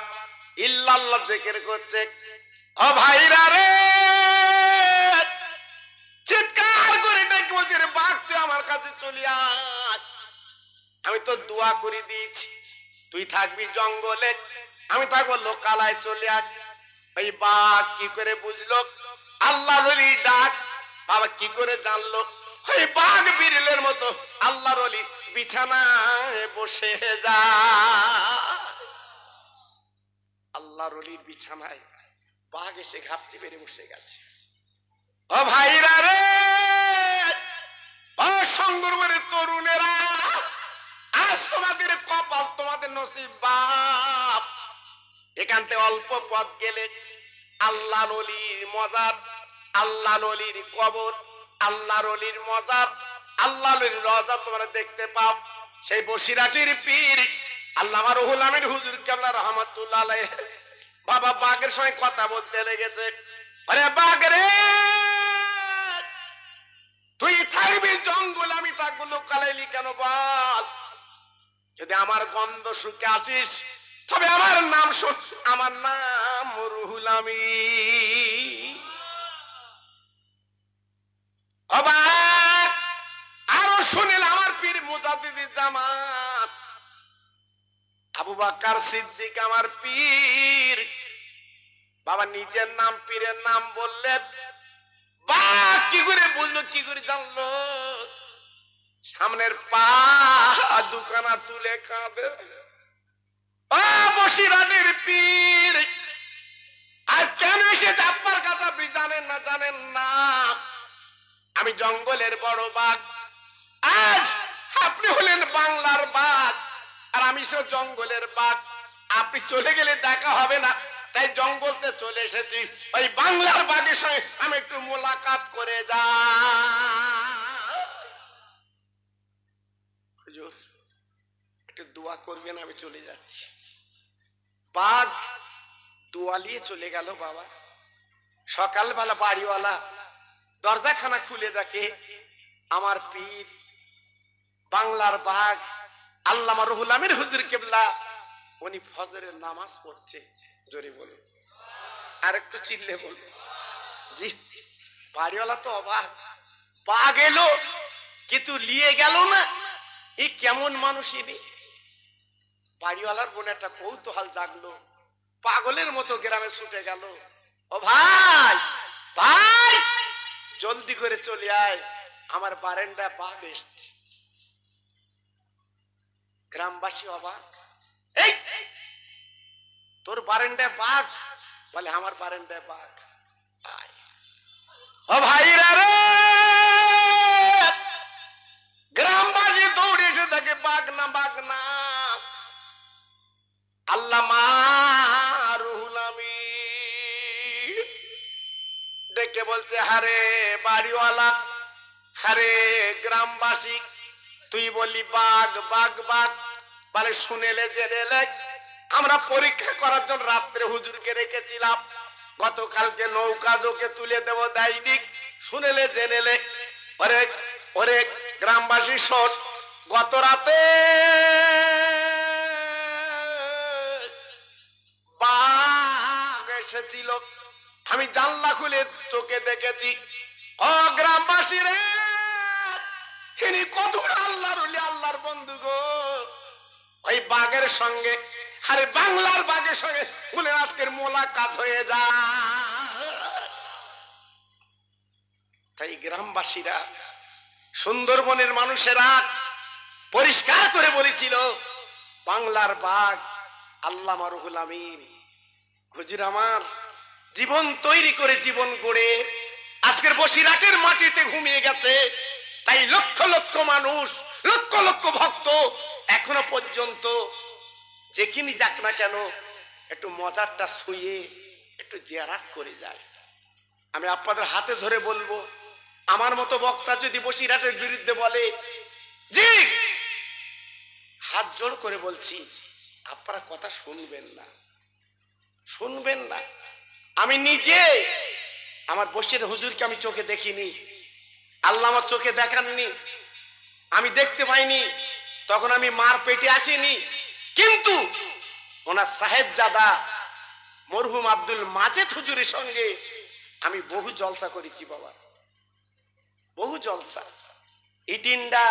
ইল্লাল্লাহ জিকির করছে। ও ভাইরা রে, চিৎকার করে ডেকে বলছে রে বাঘ তুই আমার কাছে চলে আয়, আমি তো দোয়া করে দিয়েছি, তুই থাকবি জঙ্গলে, আমি থাকবো লোকালয়, চলে আয়। এই বাঘ কি করে বুঝলো আল্লাহর ওলির ডাক? বাবা কি করে জানলো? ওই বাঘ বিড়ালের মতো আল্লাহর ওলি বিছানায় বসে যায়, আল্লাহর ওলির বিছানায় বাঘ এসে ঘাপটি বেড়ে বসে গেছে। ও ভাইরা রে, ও সংগ্রামের তরুণেরা, আজ তোমাদের কপাল, তোমাদের নসিব বাপ, এখান থেকে অল্প পথ গেলে আল্লাহর ওলির মজার, আল্লাহর ওলির কবর, আল্লাহর ওলির মজার, আল্লাহর ওলির রওজা তোমরা দেখতে পাও। সেই বসিরাটির পীর আল্লামা রুহুল আমিন হুজুর কেবলা রহমাতুল্লাহ আলাইহি বাবা বাঘের সঙ্গে কথা বলতে লেগেছে। আরে বাঘ রে, তুই থাকবি জঙ্গল, আমি থাকবো লোকালয়, কেন বল? যদি আমার গন্ধ শুকে আসিস তবে আমার নাম শোন, আমার নাম রুহুল আমিন। অবাক আরো শুনিল আমার পীর মুজাদ্দিদ জামাত আবু বকর সিদ্দিক আমার পীর, বাবা নিজের নাম পীরের নাম বললেন। বাঘ কি করে বুঝলো, কি করে জানলো? সামনের পা দুখানা তুলে কাঁদে। ও বসিরাটির পীর, আজ কেন এসেছে আপনার কথা আপনি জানেন না? জানেন না আমি জঙ্গলের বড় বাঘ, আজ আপনি হলেন বাংলার বাঘ আর আমি সে জঙ্গলের বাঘ, আপনি চলে গেলে দেখা হবে না, তাই জঙ্গলতে চলে এসেছি, ওই বাংলার বাঘের সঙ্গে আমি একটু মোলাকাত করে যা। হুজুর একটু দোয়া করবেন, আমি চলে যাচ্ছি। বাঘ দোয়া নিয়ে চলে গেল। বাবা সকালবেলা বাড়িওয়ালা দরজাখানা খুলে দেখে আমার পীর বাংলার বাঘ আল্লামা রুহুল আমিন হুজুর কেবলা উনি ফজরের নামাজ পড়ছে। জোরে বলুন, আর একটু চিল্লে বলুন। জি বাড়িওয়ালা তো অবাক, বাঘ এলো কিন্তু নিয়ে গেল না, এই কেমন মানুষ ইনি? বাড়িওয়ালার মনে একটা কৌতূহল জাগলো, পাগলের মতো গ্রামে ছুটে গেল। ও ভাই, ভাই জলদি করে চলে আয়, আমার বারান্দায় বাঘ এসছে। গ্রামবাসী অবাক, এই তোর বারান্দায় বাঘ? বলে আমার বারান্দায় বাঘ। ও ভাইরা রে, গ্রামবাসী দৌড়ে এসে দেখে বাঘ না, বাঘ না, আল্লামা রুহুল আমিন। দেখে বলছে হারে বাড়িওয়ালা, হারে গ্রামবাসী, তুই বললি বাঘ বাঘ বাঘ, বলে শুনেলে জেনেলে, আমরা পরীক্ষা করার জন্য রাত্রে হুজুরকে রেখেছিলাম, গতকালকে নৌকা জোকে তুলে দেব দেয়নি, শুনেলে জেনেলে। ওরে ওরে গ্রামবাসী শোন, গত রাতে বাঘ এসেছিল, আমি জানলা খুলে চোখে দেখেছি, ও গ্রামবাসী রে, ইনি কত আল্লাহর ওলি, আল্লাহর বন্ধু গো। ওই বাঘের সঙ্গে, আরে বাংলার বাঘের সঙ্গে বলে আজকের মোলাকাত হয়ে যায়। তাই গ্রামবাসীরা, সুন্দরবনের মানুষেরা পরিষ্কার করে বলেছিল, বাংলার বাঘ আল্লামা রুহুল আমিন হুজুর আমার জীবন তৈরি করে, জীবন গড়ে আজকের বসিরহাটের মাটিতে ঘুমিয়ে গেছে। তাই লক্ষ লক্ষ মানুষ, লক্ষ লক্ষ ভক্ত এখনো পর্যন্ত যেখানে যাক না কেন একটু মজারটা শুয়ে একটু জিয়ারাত করে যায়। আমি আপনাদের হাতে ধরে বলবো, আমার মতো বক্তা যদি বসিরহাটের বিরুদ্ধে বলে, জি হাত জোড় করে বলছি, আপনারা কথা শুনবেন না, শুনবেন না। আমি নিজে আমার বসির হুজুরকে আমি চোখে দেখিনি, আল্লাহ আমার চোখে দেখাননি, আমি দেখতে পাইনি, তখন আমি মার পেটে আসিনি। কিন্তু ওনার সাহেবজাদা মরহুম আব্দুল মাজেদ হুজুরের সঙ্গে আমি বহু জলসা করেছি বাবা, বহু জলসা। ইটিন্ডা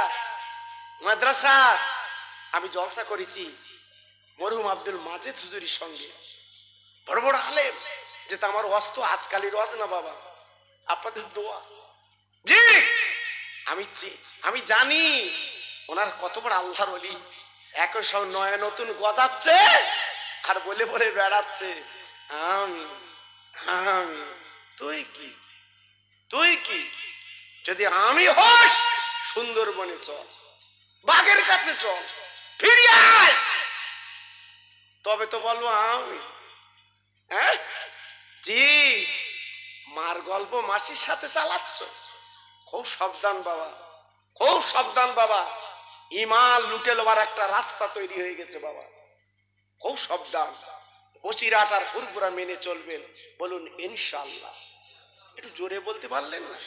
মাদ্রাসা আমি জলসা করেছি মরহুম আব্দুল মাজেদ হুজুরের সঙ্গে। বড় বড় আলেম, যেটা আমার অস্ত আজকালের ওয়াজ না বাবা, আপনাদের দোয়া। জি আমি জানি ওনার কত বড় আল্লাহর ওলি। এখন সব নয়া নতুন গজাচ্ছে আর বলে বলে বেড়াচ্ছে আমি আমি। তুই কি, তুই কি? যদি আমি হস, সুন্দরবনে চল, বাঘের কাছে চল, ফিরে আয়, তবে তো বলবো আমি। হ্যাঁ জি, মার গল্প মাসির সাথে চালাচ্ছ, খুব সাবধান বাবা, খুব সাবধান বাবা। ইমান লুটে লবার একটা রাস্তা তৈরি হয়ে গেছে বাবা, খুব সাবধান। বসিরহাট আর ফুরফুরা মেনে চলবেন, বলুন ইনশাআল্লাহ। একটু জোরে বলতে পারলেন না?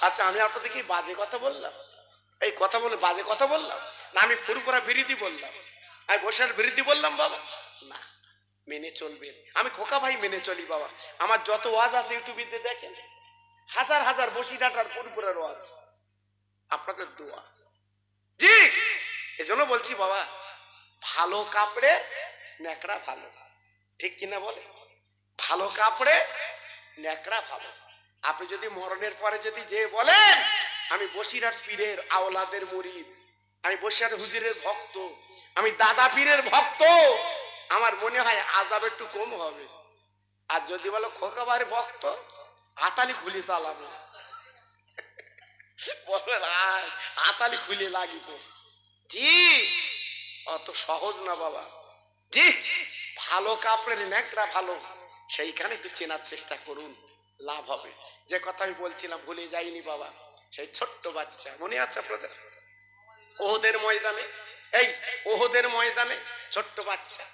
আচ্ছা, আমি আপনাদেরকে বাজে কথা বললাম? এই কথা বলে বাজে কথা বললাম না? আমি ফুরফুরা বিরোধী বললাম? আমি বসিরহাট বিরোধী বললাম বাবা? না, মেনে চলবেন। আমি খোকা ভাই মেনে চলি বাবা। আমার যত ওয়াজ আছে ইউটিউবে দেখেন, হাজার হাজার বসিরহাট আর ফুরফুরার ওয়াজ, আপনাদের দোয়া। জি, এজন্য বলছি বাবা, ভালো কাপড়ে ন্যাকড়া ভালো, ঠিক কিনা বলে? ভালো কাপড়ে ন্যাকড়া ভালো। আপনি যদি মরণের পরে যদি যে বলেন আমি বসিরহাট পীরের আওলাদের মুরিদ, আমি বসিরহাট হুজুরের ভক্ত, আমি দাদা পীরের ভক্ত, আমার মনে হয় আযাব একটু কম হবে। আর যদি বলো খোকাবারে ভক্ত, আতালি খুলে চালাবো, বলবেন আতালি খুলে লাগিত। জি, অত সহজ না বাবা। জি, ভালো কাপড়ের ন্যাকড়া ভালো, সেইখানে একটু চেনার চেষ্টা করুন, লাভ হবে। যে কথা আমি বলছিলাম ভুলে যাইনি বাবা, সেই ছোট্ট বাচ্চা মনে আছে আপনাদের? ওহদের ময়দানে, এই ওহদের ময়দানে ছোট্ট বাচ্চা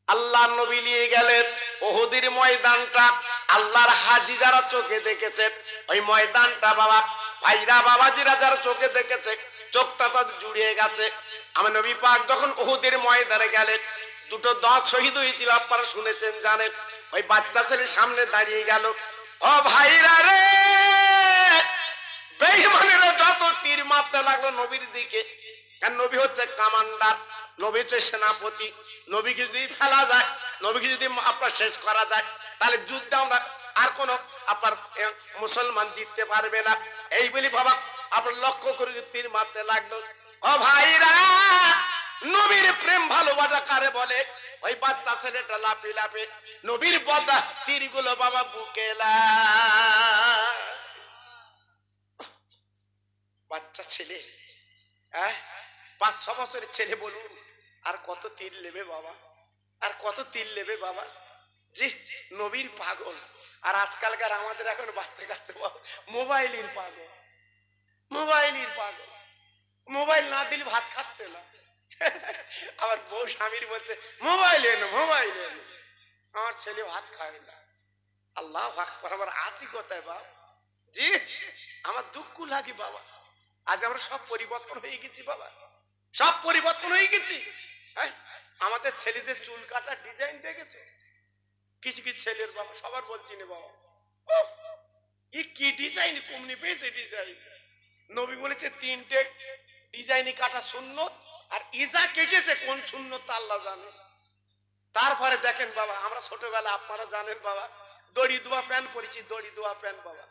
আল্লাহ নবী নিয়ে গেলেন ওহদের ময়দানটা। আল্লাহর হাজি যারা চোখে দেখেছে ওই ময়দানটা বাবা, ভাইরা বাবাজিরা যারা চোখে দেখেছে, চোখটা তাদের জুড়িয়ে গেছে। আমার নবী পাক যখন ওহদের ময়দানে গেলেন, দুটো দাঁত শহীদ হয়েছিল, আপনারা শুনেছেন জানেন। ওই বাচ্চা ছেলের সামনে দাঁড়িয়ে গেল, ও ভাইরা রে, বেঈমানেরা যত তীর মারতে লাগলো নবীর দিকে, কারণ নবী হচ্ছে কমান্ডার, নবী হচ্ছে সেনাপতি। নবীকে যদি ফেলা যায়, নবীকে যদি আপনার শেষ করা যায়, তাহলে যুদ্ধে আমরা আর কোন আপনার মুসলমান জিততে পারবে না। এই বলি বাবা আপনার লক্ষ্য করে তীর মারতে লাগলো। ও ভাইরা, নবীর প্রেম ভালোবাসা কারে বলে? ওই বাচ্চা ছেলেটা লাফে লাফে নবীর বদা তীরগুলো বাবা বুকে বাচ্চা ছেলে, 5-6 বছরের ছেলে, বলুন আর কত তীর নেবে বাবা, আর কত তীর নেবে বাবা। জি, নবীর পাগল। আর আজকালকার আমাদের এখন বাচ্চা কাচ্চা মোবাইলের পাগল, মোবাইলের পাগল। মোবাইল না দিলে ভাত খাচ্ছে না। আমার বউ স্বামীর বলতে মোবাইল এনো, মোবাইল এনো, আমার ছেলে ভাত খায় না। আল্লাহু আকবার, আমার আছি কোথায় বাবা? জি, আমার দুঃখ লাগে বাবা। আজ আমরা সব পরিবর্তন হয়ে গেছি বাবা, সব পরিবর্তন হয়ে গেছি। আমাদের ছেলেদের চুল কাটার ডিজাইন দেখেছো? কিছু কিছু ছেলের বাবা, সবার বলছি না বাবা, কি ডিজাইন কমনি পেয়েছে ডিজাইন। নবী বলেছে তিনটে ডিজাইনই কাটা সুন্নত, আর ইজা কেটেছে কোন সুন্নত আল্লাহ জানে। তারপরে দেখেন বাবা, আমরা ছোটবেলা আপনারা জানেন বাবা, দড়ি দোয়া প্যান্ট পরেছি, দড়ি দোয়া প্যান্ট বাবা,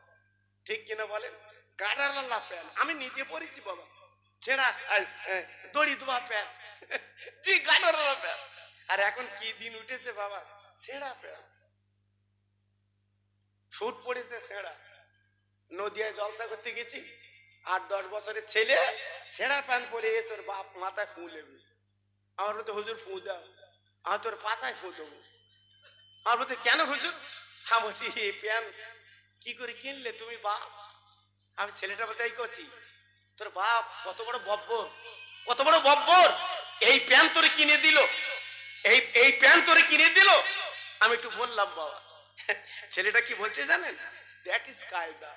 ঠিক কিনা বলেন? গাডারওয়ালা প্যান্ট আমি নিজে পরেছি বাবা, ছেঁড়া দড়ি দোয়া প্যান্ট, জি গাডারওয়ালা প্যান্ট। আর এখন কি দিন উঠেছে বাবা, ছেঁড়া প্যান্ট, শুট পড়েছে ছেঁড়া। নদিয়ায় জলসা করতে গেছি, 8-10 বছরের ছেলে ছেঁড়া প্যান্ট পরে এসে ওর বাপ মাথায় ফু লেবে। আমার বলতে হুজুর ফু দাও, আমি তোর পাশায় ফু দেবো। আমার বলতে কেন হুজুর? আমি বলছি এই প্যান্ট কি করে কিনলে তুমি বাপ? আমি ছেলেটা বলতে এই করছি, তোর বাপ কত বড় বব্বর, কত বড় বব্বর, এই প্যান্ট তোরে কিনে দিল, এই প্যান্ট তোরে কিনে দিল। আমি একটু বললাম বাবা, ছেলেটা কি বলছে জানেন? দ্যাট ইজ কায়দা।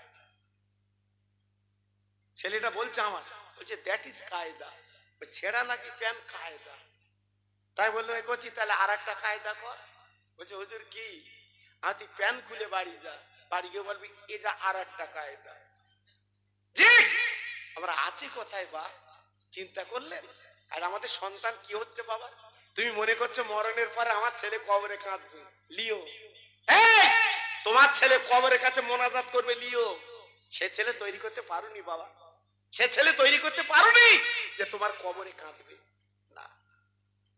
ছেলেটা বলছে আমার, বলছে দ্যাট ইজ কায়দা, ছেঁড়া নাকি প্যান্ট কায়দা। তাই বললো এ করছি, তাহলে আর একটা কায়দা কর। বলছে হুজুর কি? আর তুই প্যান্ট খুলে বাড়ি যা, বাড়ি গিয়ে বলবি এটা আর একটা কায়দা। জি আমরা আছি কোথায় বা চিন্তা করলেন? আর আমাদের সন্তান কি হচ্ছে বাবা? তুমি মনে করছো মরণের পরে আমার ছেলে কবরে কাঁদবে, লিও। এই তোমার ছেলে কবরের কাছে মোনাজাত করবে, লিও। সে ছেলে তৈরি করতে পারোনি বাবা, সে ছেলে তৈরি করতে পারোনি যে তোমার কবরে কাঁদবে না।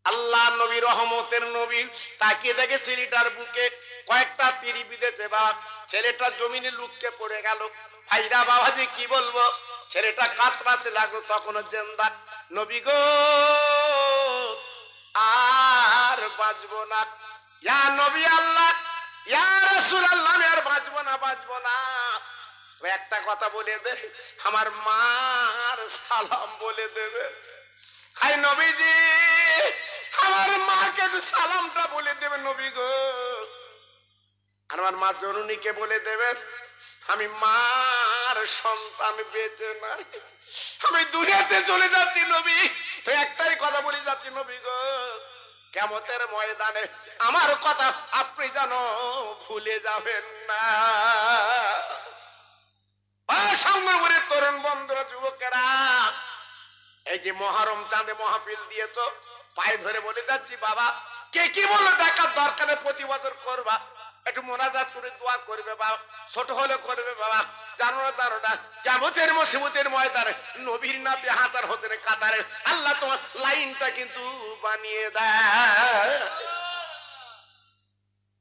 আল্লাহ নবী রহমতের নবী তাকিয়ে দেখে ছেলেটার বুকে কয়েকটা তীর বিঁধেছে বাবা, ছেলেটা জমিনে লুটকে পড়ে গেল। ভাইরা বাবাজি কি বলবো, ছেলেটা কাতরাতে লাগলো, তখনও জিন্দা। নবী গো আর বাঁচবো না, ইয়া নবী আল্লাহ, ইয়া রাসূলুল্লাহ, আমি আর বাঁচবো না, বাঁচবো না। একটা কথা বলে দে, আমার মার সালাম বলে দেবে। হাই নবীজি, আমার মাকে একটু সালামটা বলে দেবে নবী গো। আমার মা জননীকে বলে দেবেন আমি মার সন্তান বেঁচে নাই, আমি দুনিয়াতে চলে যাচ্ছি নবী। তো একটাই কথা বলে যাচ্ছি নবী গো, কিয়ামতের ময়দানে আমার কথা আপনি যেন ভুলে যাবেন না। সংগ্রামের তরুণ বন্ধুরা, যুবকেরা, এই যে মহরম চাঁদে মাহফিল দিয়েছো, পায়ে ধরে বলে যাচ্ছি বাবা, কে কি বললো দেখার দরকারে প্রতি বছর করবা, একটু মোনাজাত করে দোয়া করবে বাবা, ছোট হলে করবে বাবা। জানো না জানো না, কিয়ামতের মুসিবতের ময়দানে নবীর নাতে হাজার হোসেনের কাতারে আল্লাহ তোমার লাইনটা কিন্তু বানিয়ে দেয়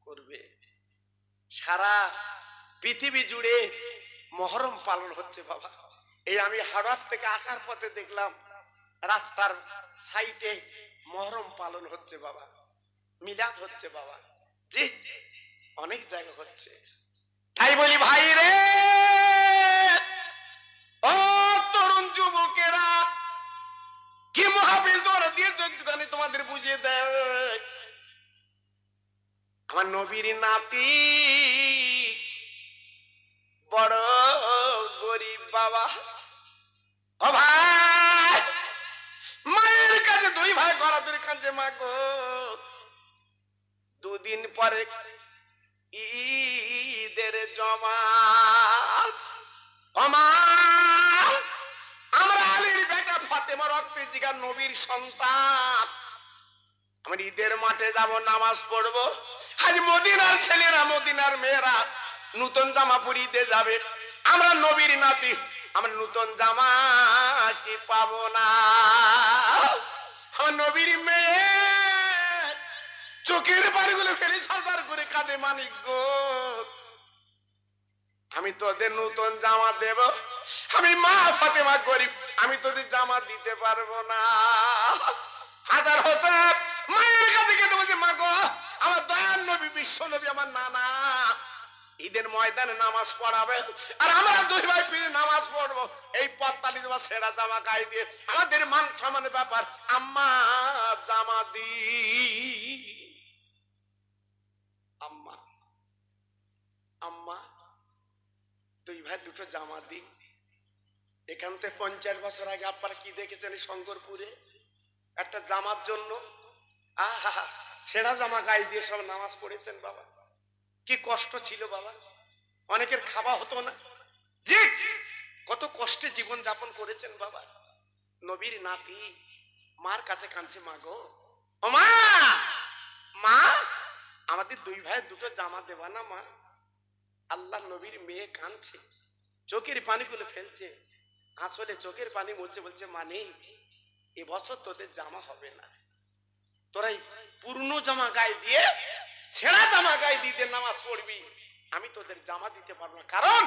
করবে। সারা পৃথিবী জুড়ে মহরম পালন হচ্ছে বাবা। এই আমি হাওড়ার থেকে আসার পথে দেখলাম রাস্তার সাইডে মহরম পালন হচ্ছে বাবা, মিলাদ হচ্ছে বাবা, জি অনেক জায়গা হচ্ছে। তাই বলি ভাই রে, ও তরুণ যুবকেরা, কি মাহফিল তোমরা দিয়েছো একটুখানি তোমাদের বুঝিয়ে দেয়। আমার নবীর নাতি বড় গরিব বাবা, ও ভাই, মায়ের কাছে দুই ভাই গড়াদুরি কাঁদছে, মা গো দুদিন পরে ঈদের জমাত, ও মা আমরা আলীর বেটা ফাতেমা রক্তের জিগার নবীর সন্তান, আমরা ঈদের মাঠে যাব, নামাজ পড়বো। আজ মদিনার ছেলেরা মদিনার মেয়েরা নতুন জামা পরিতে যাবে, আমরা নবীর নাতি, আমরা নতুন জামা কি পাবো না। নবীর মেয়ে চোখের পানিগুলো ফেলে সরদার করে কাঁদে, মানিক গো আমি তোদের নতুন জামা দেব, আমি মা ফাতেমা গরিব, আমি তোদের জামা দিতে পারবো না। হাজার হাজার মায়ের কাছে কেটে বলছে, মা গো আমার দয়ার নবী বিশ্ব নবী আমার নানা ঈদের ময়দানে নামাজ পড়াবে, আর আমরা দুই ভাই ফিরে নামাজ পড়বো, এই পত্তালি দেওয়া ছেঁড়া জামা গায়ে দিয়ে আমাদের মান সম্মানের ব্যাপার, আম্মা জামা দি, আম্মা আম্মা দুই ভাই দুটো জামা দি। এখান থেকে 50 বছর আগে আপনারা কি দেখেছেন শঙ্করপুরে একটা জামার জন্য ছেঁড়া জামা গায়ে দিয়ে সব নামাজ পড়েছেন বাবা, কি কষ্ট ছিল বাবা। অনেকের খাওয়া হতো না। জি, কত কষ্টে জীবন যাপন করেছেন বাবা। নবীর নাতি মার কাছে কাঁদছে, মা গো, ও মা, মা আমাদের দুই ভাইয়ের দুটো জামা দেবা না মা? আল্লাহ নবীর মেয়ে কাঁদছে, চোখের পানিগুলো ফেলছে, আসলে চোখের পানি মুছে বলছে, মানে এবছর তোদের জামা হবে না, তোরাই পুরনো জামা গায়ে দিয়ে ছেঁড়া জামা গায়ে দিতে নামাজ পড়বি, আমি তোদের জামা দিতে পারবো না, কারণ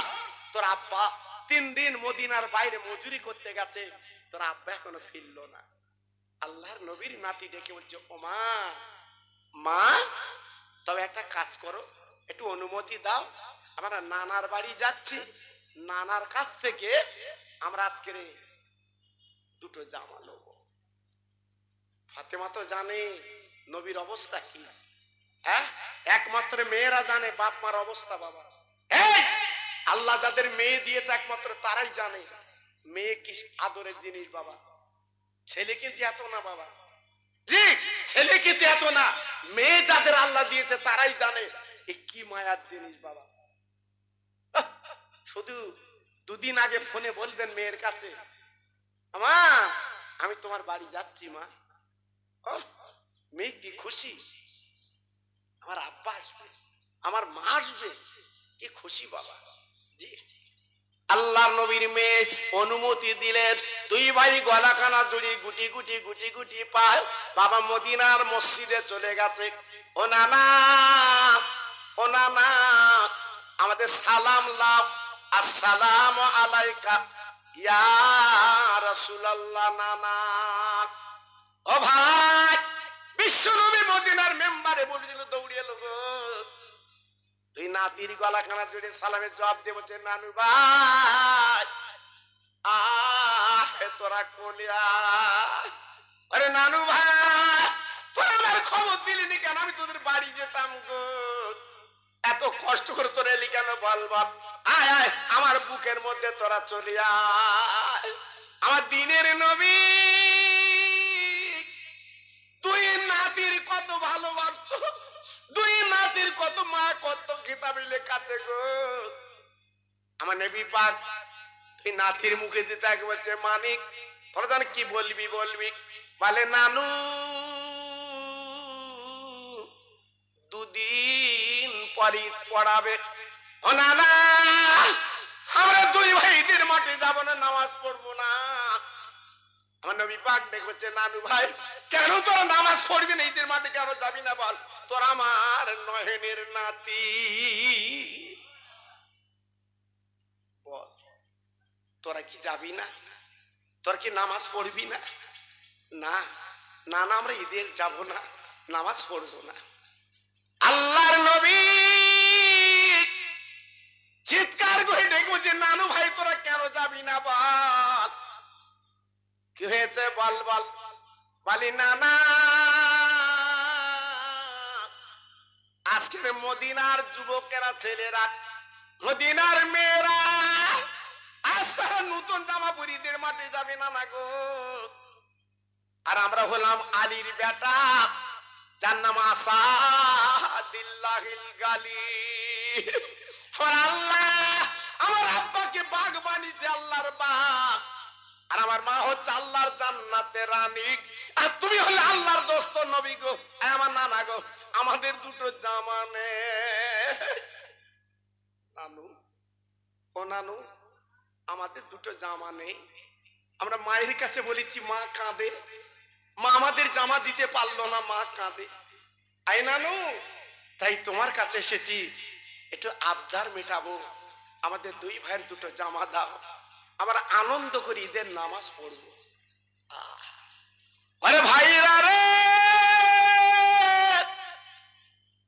তোর আব্বা 3 দিন মদিনার বাইরে মজুরি করতে গেছে, তোর আব্বা এখনো ফিরলো না। আল্লাহর নবীর নাতি ডেকে বলছে, ও মা, মা তবে একটা কাজ করো, একটু অনুমতি দাও, আমরা নানার বাড়ি যাচ্ছি, নানার কাছ থেকে আমরা আজকে দুটো জামা নেব। ফাতেমা তো জানে নবীর অবস্থা কি, হ্যাঁ, একমাত্র মেয়েরা জানে বাপ মার অবস্থা বাবা। এই আল্লাহ যাদের মেয়ে দিয়েছে একমাত্র তারাই জানে মেয়ে কি আদরের জিনিস বাবা। ছেলে কিন্তু এত না বাবা, জি ছেলে কিন্তু এত না, মেয়ে যাদের আল্লাহ দিয়েছে তারাই জানে এ কি মায়ার জিনিস বাবা। শুধু দুদিন আগে ফোনে বলবেন মেয়ের কাছে, মা আমি তোমার বাড়ি যাচ্ছি মা, মেয়ে কি খুশি, আমার আব্বা আসবে, আমার মা আসবে, কি খুশি বাবা। জি আল্লাহ নবীর মেয়ে অনুমতি দিলেন, দুই ভাই গলা কানা জড়ি গুটি গুটি গুটি গুটি পায় বাবা মদিনার মসজিদে চলে গেছে। ও নানা, ও নানা আমাদের সালাম লাভ, আসসালামু আলাইকা ইয়া রাসূলুল্লাহ। নানা ও ভাই, বিশ্বনবী মদিনার মেম্বারে বলে দিল, দৌড়িয়ে লোক তুই নাতির গলা কানা জুড়ে সালামের জবাব দিয়ে বলছে, নানু ভাই তোরা কোলিয়া, আরে নানু ভাই তোরা আমার খবর দিলি নি কেন, আমি তোদের বাড়ি যেতাম গো, এত কষ্ট করে তোরা এলি কেন বল বল, আয় আয় আমার বুকের মধ্যে তোরা চলে আয়, আমার দিনের নবী তুই নাতির কত ভালোবাসতো, দুই নাতির কত মা কত কিতাবে লেখাছে গো, আমার নবী পাক তুই নাতির মুখে দিতে আগে বলছে, মানিক তোরা জান কি বলবি বলবি, বলে নানু দুদিন পরই পড়াবে। ও নানা আমরা দুই ভাই ঈদের মাঠে যাব না, নামাজ পড়বো না। আমার নবী পাক দেখছে, নানু ভাই কেন তোরা নামাজ পড়বি না, ঈদের মাঠে কেন যাবি না বল, তোরা আমার নয়নের নাতি, বল তোরা কি যাবি না, তোরা কি নামাজ পড়বি না? না না না আমরা ঈদের যাব না, নামাজ পড়বো না। আল্লাহর নবী চিৎকার করে দেখবো যে, নানু ভাই তোরা কেন যাবি না বল, কি হয়েছে বল বল, বলি নানা আজকের মদিনার যুবকেরা ছেলেরা, মদিনার মেয়েরা আজ তারা নতুন জামা পরে ঈদের মাঠে যাবে না না গো, আর আমরা হলাম আলীর বেটা, যার নাম আসাদিল্লাহিল গালি। আমার আল্লাহ আমার আব্বাকে বাঘ বানিয়েছে, আল্লাহর বাঘ, আর আমার মা হচ্ছে আল্লাহর জান্নাতের রানী, আর তুমি হলে আল্লাহর দোস্ত নবী গো। আমার নানা গো আমাদের দুটো জামা নেই। নানু ও নানু আমাদের দুটো জামা নেই, আমরা মায়ের কাছে বলেছি, মা কাঁদে, মা আমাদের জামা দিতে পারলো না, মা কাঁদে। আই নানু তাই তোমার কাছে এসেছি, একটু আবদার মেটাবো, আমাদের দুই ভাইয়ের দুটো জামা দাও, আমরা আনন্দ করে ঈদের নামাজ পড়বো। আরে ভাইরা রে,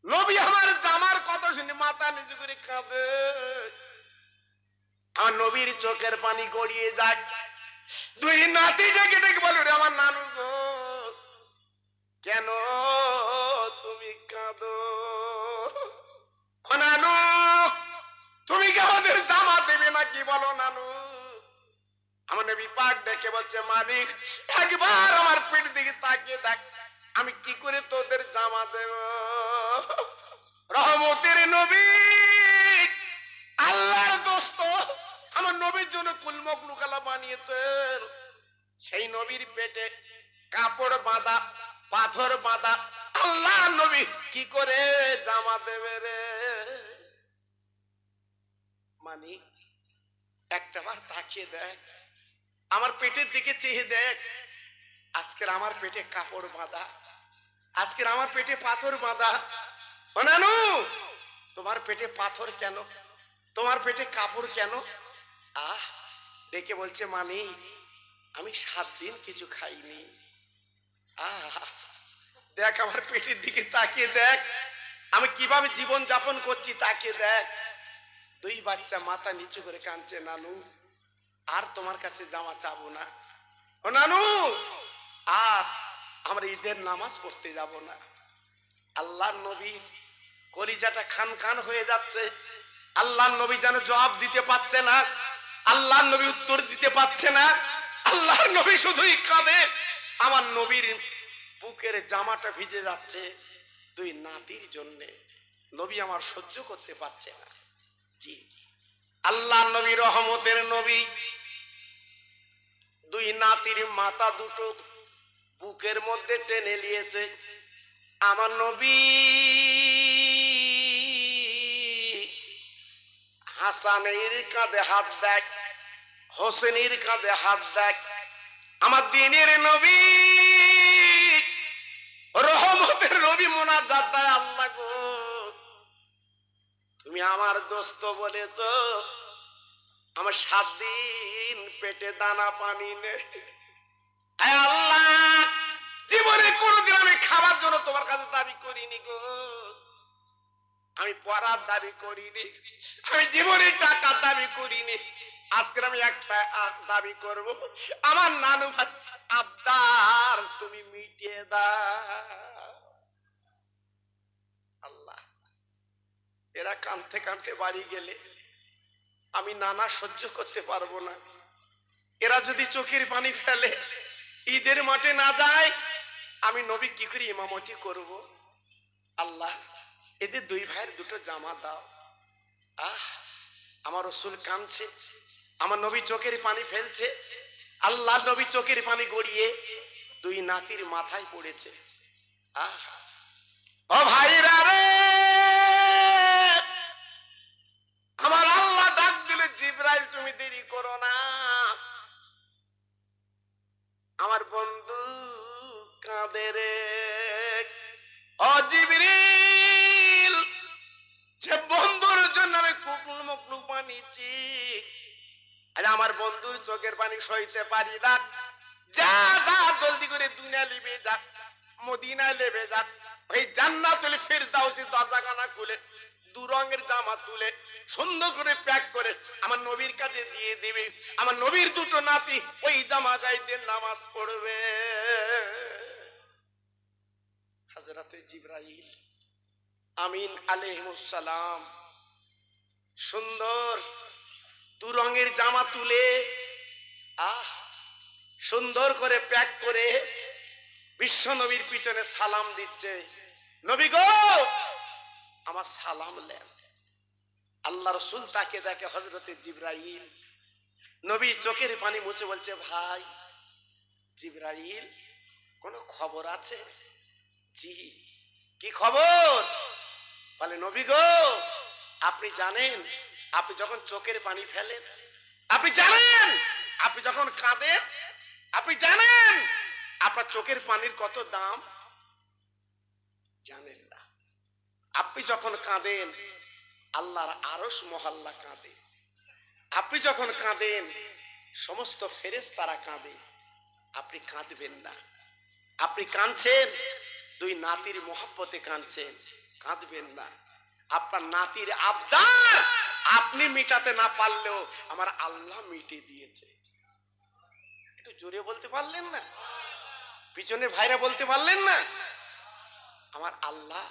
নবী আমার জামার কথা শুনে মাথা নিচু করে কাঁদে, আমার নবীর চোখের পানি গড়িয়ে যায়। দুই নাতি ডেকে ডেকে বলে, রে আমার নানু গো কেন তুমি কাঁদো, নানু তুমি কি আমাদের জামা দেবে নাকি বলো নানু। আমার নবী পাক ডেকে বলছে, মালিক একবার আমার পিঠ দিকে তাকিয়ে দেখ, আমি কি করে তোদের জামা দেব। রহমতের নবী আল্লাহর দোস্ত আমার নবীর জন্য কুলমখলুকালা বানিয়েছেন। সেই নবীর পেটে কাপড় বাঁধা, পাথর বাঁধা, আল্লাহ নবী কি করে জামা দেবে রে? মানে একটাবার তাকিয়ে দেখ, আমার পেটের দিকে চেয়ে দেখ। আজকের আমার পেটে কাপড় বাঁধা, আজকের আমার পেটে পাথর বাঁধা। ও নানু, তোমার পেটে পাথর কেন? তোমার পেটে কাপড় কেন? আহ, ডেকে বলছে মানিক, আমি 7 দিন কিছু খাইনি। আহ, দেখ আমার পেটের দিকে তাকিয়ে দেখ, আমি কিভাবে জীবন যাপন করছি তাকিয়ে দেখ। 2 বাচ্চা মাথা নিচু করে কাঁদছে, নানু আর তোমার কাছে জামা চাবো না। ও নানু, আর আমরা ঈদের নামাজ পড়তে যাব না। আল্লাহর নবীর কলিজাটা খান খান হয়ে যাচ্ছে। আল্লাহর নবী যেন জবাব দিতে পারছে না, আল্লাহর নবী উত্তর দিতে পারছে না। আল্লাহর নবী শুধুই কাঁদে। আমার নবীর বুকের জামাটা ভিজে যাচ্ছে 2 নাতির জন্য। নবী আমার সহ্য করতে পারছে না। জি, আল্লাহর নবী রহমতের নবী 2 নাতির মাথা দুটো বুকের মধ্যে টেনে নিয়েছে। আমার নবী হাসানের কাঁধে হাত দেখ, হোসেনের কাঁধে হাত দেখ। আমার দিনের নবী রহমতের নবী মোনাজাত দেয়, আল্লাহ গো তুমি আমার দোস্ত বলেছো, আমার 7 দিন পেটে দানা পানি নেই। আল্লাহ, জীবনে কোনোদিন আমি খাবার জন্য তোমার কাছে দাবি করিনি গো, আমি পড়ার দাবি করিনি, আমি জীবনে টাকা দাবি করিনি। আজকে আমি একটা দাবি করব, আমার নানু আবদার তুমি মিটিয়ে দাও। আল্লাহ, এরা কাঁদতে কাঁদতে বাড়ি গেলে আমি নানা সহ্য করতে পারবো না। এরা যদি চোখের পানি ফেলে, ঈদের মাঠে না যায়, আমি নবী কি করে ইমামতি করব? আল্লাহ, এদের 2 ভাইয়ের 2টো জামা দাও। আহ, আমার রাসূল কাঁদছে, আমার নবী চোখের পানি ফেলছে। আল্লাহ নবী চোখের পানি গড়িয়ে 2 নাতির মাথায় পড়েছে। আহ, ও ভাইরা রে, আমার আল্লাহ ডাক দিলে, জিবরাইল তুমি দেরি করো না, আমার বন্ধু কাঁদে রে। ও জিবরিল, যে বন্ধুর জন্য আমি কুকুর মুকলু বানিয়েছি, আজ আমার বন্ধুর চোখের পানি সইতে পারি না। যা যা জলদি করে দুনিয়া লিবে যাক, মদিনায় লেবে যাক, ওই জান্নাতুল ফিরদাউসের দরজাখানা খুলে 2 রঙের জামা তুলে সুন্দর করে প্যাক করে আমার নবীর কাছে দিয়ে দিবে। আমার নবীর 2টো নাতি ওই জামা গাইতে নামাজ পড়বে। হযরতে জিবরাইল আমিন আলাইহিস সালাম সুন্দর 2 রঙের জামা তুলে সুন্দর করে প্যাক করে বিশ্ব নবীর পিছনে সালাম দিচ্ছে। নবী গো, আমার সালাম নেন। আল্লাহ রাসূল তাকে দেখে হযরতে জিবরাইল। নবী চোখের পানি মুছে বলছে, ভাই জিবরাইল, কোন খবর আছে? জি, কি খবর? বলে, নবী গো, আপনি জানেন, আপনি যখন চোখের পানি ফেলেন, আপনি জানেন, আপনি যখন কাঁদেন, আপনি জানেন আপনার চোখের পানির কত দাম? জানেন না। আপনি যখন কাঁদেন, আল্লাহর আরশ মহল্লা কাঁদে। আপনি যখন কাঁদেন, সমস্ত ফেরেশতারা কাঁদে। আপনি কাঁদবেন না। আপনি কাঁদছেন 2 নাতির মহব্বতে কাঁদছেন, কাঁদবেন না। আপনার নাতির আবদার আপনি মিটাতে না পারলেও আমার আল্লাহ মিটিয়ে দিয়েছে। একটু জোরে বলতে পারলেন না? পিছনে ভাইরা বলতে পারলেন না? আমার আল্লাহ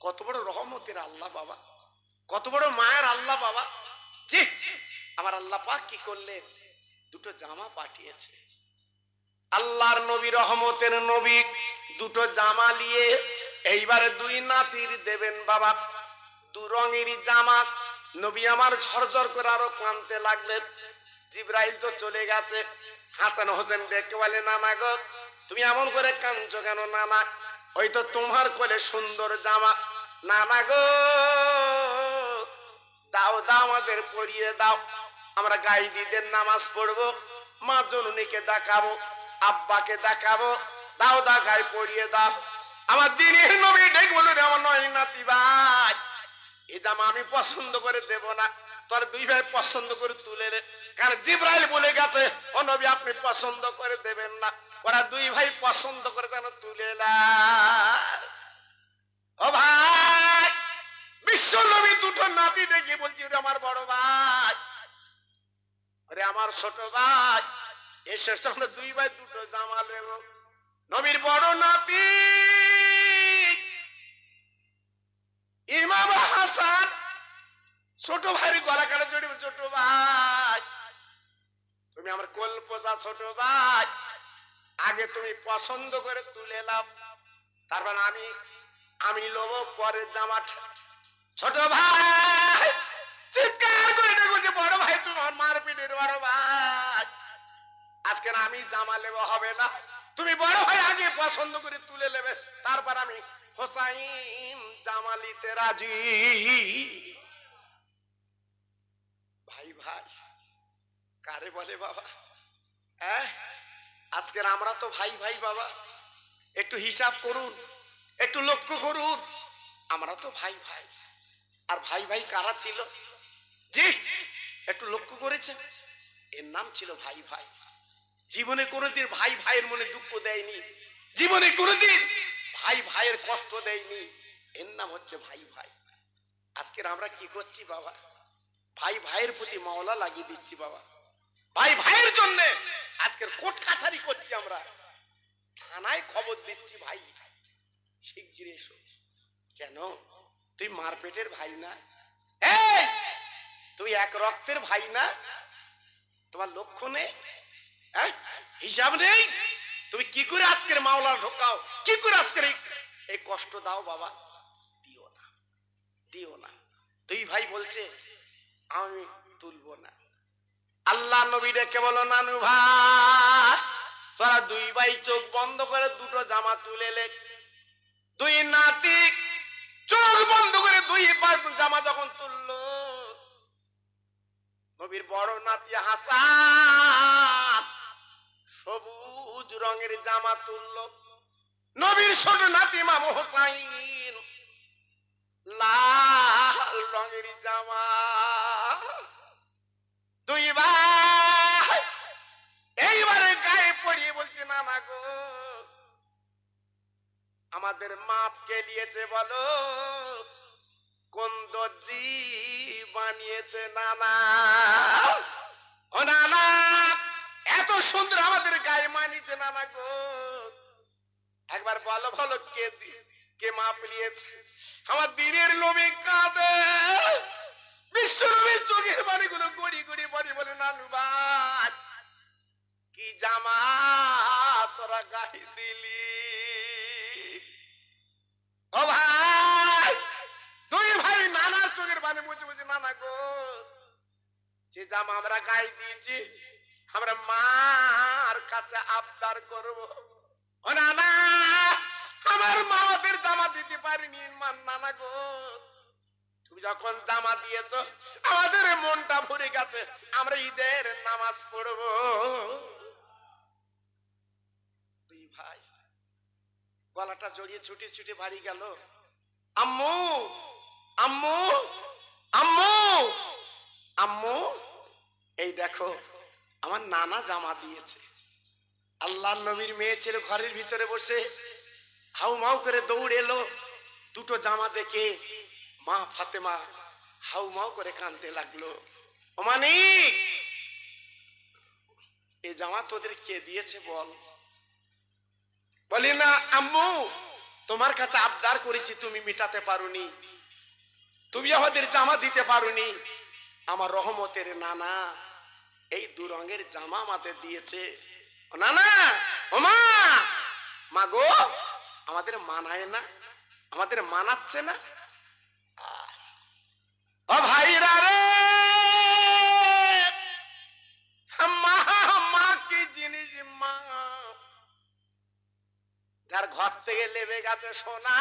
কত বড় রহমতের আল্লাহ বাবা, কত বড় মায়ের আল্লাহ বাবা। জি, আমার আল্লাহ পাক কি করলেন? 2টো জামা পাঠিয়েছে। আল্লাহর নবী রহমতের নবী 2টো জামা নিয়ে এইবারে 2 নাতির দেবেন বাবা। 2 রঙেরই জামা নবী আমার ঝরঝর করে আরো কাঁদতে লাগলেন। জিবরাইল তো চলে গেছে। হাসান হোসেন ডেকে বলে, নানা গো তুমি এমন করে কাঁদছো কেন নানা? ওই তো তোমার কোলে সুন্দর জামা। নানা গো দাও দাও আমাদের পরিয়ে দাও, আমরা গাইদিদের নামাজ পড়বো, মা জননীকে দেখাবো, আব্বাকে দেখাবো, দাও দা গায়ে পরিয়ে দাও। আমার দিনের নবী ডেকে বলল, রে আমার নয় নাতি ভাই, এই জামা আমি পছন্দ করে দেব না, তোর দুই ভাই পছন্দ করে তুলে নে। কারণ জিবরাইল বলে গেছে ও নবী আপনি পছন্দ করে দেবেন না, ওরা দুই ভাই পছন্দ করে যেন তুলে না। ও ভাই, বিশ্ব নবী দুটো নাতি ডেকে বলছি, ওরে আমার বড় ভাই, ওরে আমার ছোট ভাই, এসে আমরা দুই ভাই দুটো জামা নেব। নবীর বড় নাতি ইমাম হাসান ছোট ভাইয়ের গলা কাটা জড়িয়ে, ছোট ভাই তুমি আমার কল্পনা, ছোট ভাই আগে তুমি পছন্দ করে তুলে নাও, তারপর আমি লোব পরে জামাটা। ছোট ভাই চিৎকার করে দেখছি, বড় ভাই তোমার মারপিটের বড় ভাই, আজকে আমি জামা নেব হবে না, তুমি বড় ভাই আগে পছন্দ করে তুলে নেবে, তারপর আমি হোসাইন জামালিতে রাজি। ভাই ভাই কারে বলে বাবা? হ্যাঁ, আজকের আমরা তো ভাই ভাই বাবা, একটু হিসাব করুন, একটু লক্ষ্য করুন, আমরা তো ভাই ভাই। আর ভাই ভাই কারা ছিল? জি একটু লক্ষ্য করেছেন? এর নাম ছিল ভাই ভাই। জীবনে কোনোদিন ভাই ভাইয়ের মনে দুঃখ দেয়নি, জীবনে কোনোদিন ভাই ভাইয়ের কষ্ট দেয়নি, এর নাম হচ্ছে ভাই ভাই। আজকের আমরা কি করছি বাবা? ভাই ভাইয়ের প্রতি মাওলা লাগিয়ে দিচ্ছি বাবা, ভাই ভাইয়ের জন্য আজকের কোর্ট কাছারি করছি, আমরা থানায় খবর দিচ্ছি, ভাই শিগগির এসো। কেন? তুই মারপেটের ভাই না? এই তুই এক রক্তের ভাই না? তোমার লক্ষ্য নেই, হিসাব নেই, তুমি কি করে আজকের মাওলা ঢোকাও, কি করে আজকের এই কষ্ট দাও বাবা? দিও না, দিও না। দুই ভাই বলছে আমি তুলবো না। আল্লাহ নবী ডেকে বলো, নানু ভাই তোরা দুই ভাই চোখ বন্ধ করে দুটো জামা তুলে লে। দুই নাতি চোখ বন্ধ করে দুই জামা যখন তুললো, নবীর বড় নাতি হাসান সবুজ রঙের জামা তুললো, নবীর ছোট নাতি ইমাম হোসাইন লাল রঙের জামা। দুই ভাই এইবারে গায়ে পড়িয়ে বলছে, নানা গো আমাদের মাপ কে দিয়েছে বলো, কোন দর্জি বানিয়েছে নানা? ও নানা এত সুন্দর আমাদের গায়ে মানিয়েছে নানা গো, একবার বলো বলো কে মাপ নিয়েছে? আমার দিনের নবী কাঁদে, বিশ্ব নবীর চোখের পানিগুলো গড়ি গড়ি পড়ে বলে, নানু ভাই কি জামা তোরা গায়ে দিলি? ও ভাই দুই ভাই নানার চোখের পানি মুছে মুছে, নানা গো যে জামা আমরা গায়ে দিয়েছি আমরা মার কাছে আবদার করব। ও নানা আমার মা আমাদের জামা দিতে পারিনি, নানা গো তুমি যখন জামা দিয়েছ আমাদের মনটা ভরে গেছে, আমরা ঈদের নামাজ পড়ব। দুই ভাই গলাটা জড়িয়ে ছুটে ছুটে বাড়ি গেল, আম্মু আম্মু আম্মু আম্মু এই দেখো আমার নানা জামা দিয়েছে। আল্লাহর নবীর মেয়ে ছেলে ঘরের ভিতরে বসে হাউ মাউ করে দৌড় এলো, দুটো জামা দেখে মা ফাতেমা হাউ মাউ করে কাঁদতে লাগলো, ও মানিক এই জামা তোদের কে দিয়েছে বল? বলি না আম্মু তোমার কাছে আবদার করেছি তুমি মিটাতে পারোনি, তুমি আমাদের জামা দিতে পারোনি, আমার রহমতের নানা এই দু রঙের জামা আমাদের দিয়েছে। ও নানা ও মা, মা গো আমাদের মানায় না, আমাদের মানাচ্ছে না। ও ভাইরা রে, মা মা কি জিনিস মা, যার ঘর থেকে লেবে গেছে সোনা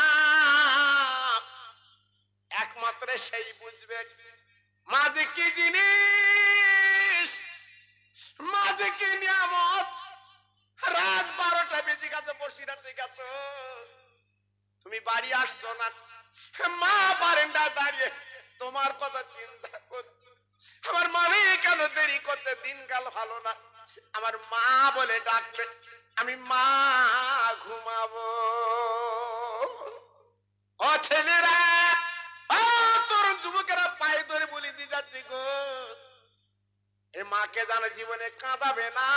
একমাত্র সেই বুঝবে মা যে কি জিনিস, মা যে কি নিয়ামত। রাত 12টা বেজে গেছে, বসিরাতে গেছো, তুমি বাড়ি আসছো না, মা বারান্দায় দাঁড়িয়ে তোমার কথা চিন্তা করছে, আমার মানে কেন দেরি করছে, দিনকাল ভালো না, আমার মা বলে ডাকবে, আমি মা ঘুমাবো। ও ছেলেরা, ও তরুণ যুবকেরা, পায়ে ধরে বলি দিয়ে যাচ্ছি গো, এ মাকে জানে জীবনে কাঁদাবে না।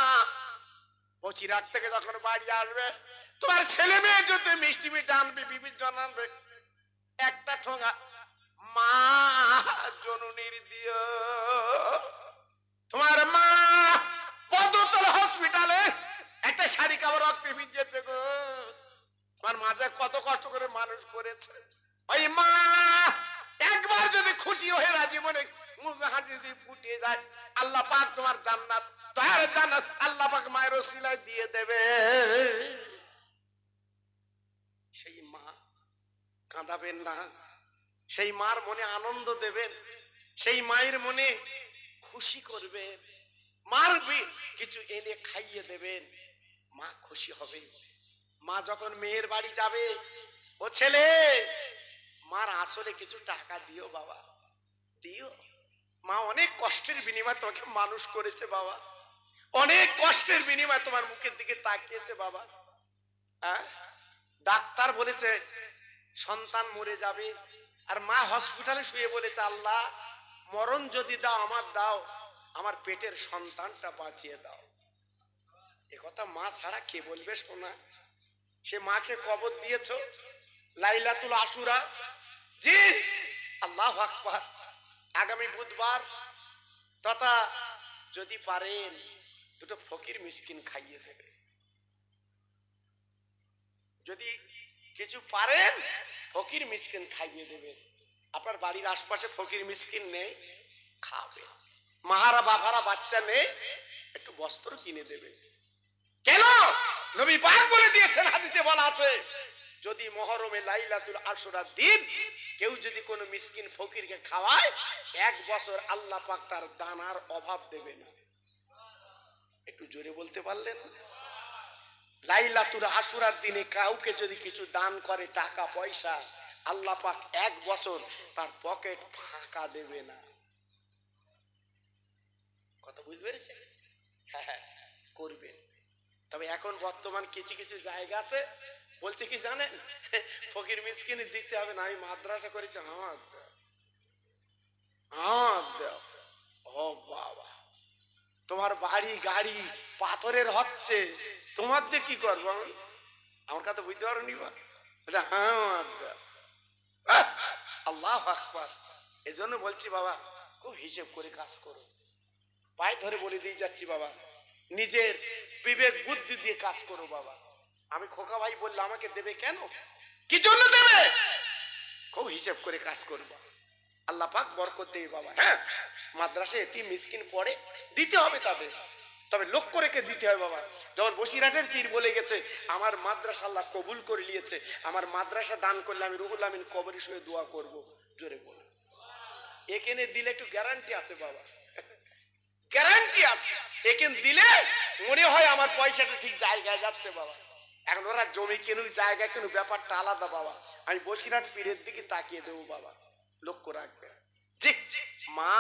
বসিরহাট থেকে যখন বাড়ি আসবে, তোমার ছেলে মেয়ে যদি মিষ্টি মিষ্টি আনবে, বিভিন্ন আনবে, একটা ঠোঙা মা জননীর দিও। তোমার মা পদতল হসপিটালে একটা শাড়ি কাপড় রক্তে ভিজেছে গো, তোমার মাঝে কত কষ্ট করে মানুষ করেছে। ওই মা একবার যদি খুশি হয়ে জীবনে মুখ হাসি দিয়ে ফুটে যায়, আল্লাহ পাক তোমার জান্নাত, দয়ার জান্নাত আল্লাহ পাক মায়ের ওসিলায় দিয়ে দেবে। সেই মা কাঁদাবেন না, সেই মার মনে আনন্দ দেবেন, সেই মায়ের মনে খুশি করবেন, মার কিছু এনে খাইয়ে দেবেন, মা খুশি হবে। মা যখন মেয়ের বাড়ি যাবে, ও ছেলে মার আসলে কিছু টাকা দিও বাবা, দিও। মা অনেক কষ্টের বিনিময়ে তোমাকে মানুষ করেছে বাবা, অনেক কষ্টের বিনিময়ে তোমার মুখের দিকে তাকিয়েছে বাবা। ডাক্তার বলেছে সন্তান মরে যাবে, আর মা হসপিটালে শুয়ে বলেছে আল্লাহ মরণ যদি দাও আমার দাও, আমার পেটের সন্তানটা বাঁচিয়ে দাও। এ কথা মা ছাড়া কে বলবে শোনা? সে মাকে কবর দিয়েছো লাইলাতুল আশুরা, জি আল্লাহু আকবার, আগামী বুধবার তথা যদি পারেন দুটো ফকির মিসকিন খাইয়ে দেবে, যদি কিছু পারেন ফকির মিসকিন খাইয়ে দেবে। আপনার বাড়ির আশপাশে ফকির মিসকিন নেই, খাবে। মাহারা বাবারা বাচ্চা নেই, একটু বস্ত্র কিনে দেবে। কেন? নবী পাক বলে দিয়েছেন, হাদিসে বলা আছে যদি মুহররমে লাইলাতুল আশুরার দিন কেউ যদি কোনো মিসকিন ফকিরকে খাওয়ায়, 1 বছর আল্লাহ পাক তার দানার অভাব দেবে না। একটু জোরে বলতে পারলেন? লাইলাতুল আশুরার দিনে কাউকে যদি কিছু দান করে টাকা পয়সা, আল্লাহ পাক 1 বছর তার পকেট ফাঁকা দেবে না। কথা বুঝতে পেরেছেন? হ্যাঁ করবেন। তবে এখন বর্তমান কিছু কিছু জায়গা আছে বলছে কি জানেন, ফকির মিসকিন দিতে হবে না, আমি মাদ্রাসা করেছি আমার দাও। ও বাবা, তোমার বাড়ি গাড়ি পাথরের হচ্ছে, তোমার দিয়ে কি করবো? আমার কথা বুঝতে পারোনি? আল্লাহু আকবার। এজন্য বলছি বাবা খুব হিসেব করে কাজ করো। পায়ে ধরে বলে দিয়ে যাচ্ছি বাবা, নিজের বিবেক বুদ্ধি দিয়ে কাজ করো বাবা। আমি খোকা ভাই বললে আমাকে দেবে কেন, কি জন্য দেবে? খুব হিসেব করে কাজ করবো, আল্লাহ পাক বরকত দেবে বাবা। হ্যাঁ, মাদ্রাসায় এতিম মিসকিন পড়ে, দিতে হবে তাদের, তবে লক্ষ্য রেখে দিতে হবে বাবা। যখন বসিরহাটের পীর বলে গেছে আমার মাদ্রাসা আল্লাহ কবুল করে নিয়েছে, আমার মাদ্রাসা দান করলে আমি রুহুল আমিন কবরের শুয়ে দোয়া করব। জোরে বল, এখানে দিলে একটু গ্যারান্টি আছে বাবা, গ্যারান্টি আছে। এখানে দিলে মনে হয় আমার পয়সাটা ঠিক জায়গায় যাচ্ছে বাবা। এখন ওরা জমি কেন জায়গা কেন ব্যাপারটা আলাদা বাবা। আমি বসিরহাট পীরের দিকে তাকিয়ে দেবো বাবা, লক্ষ্য রাখবে। জি মা,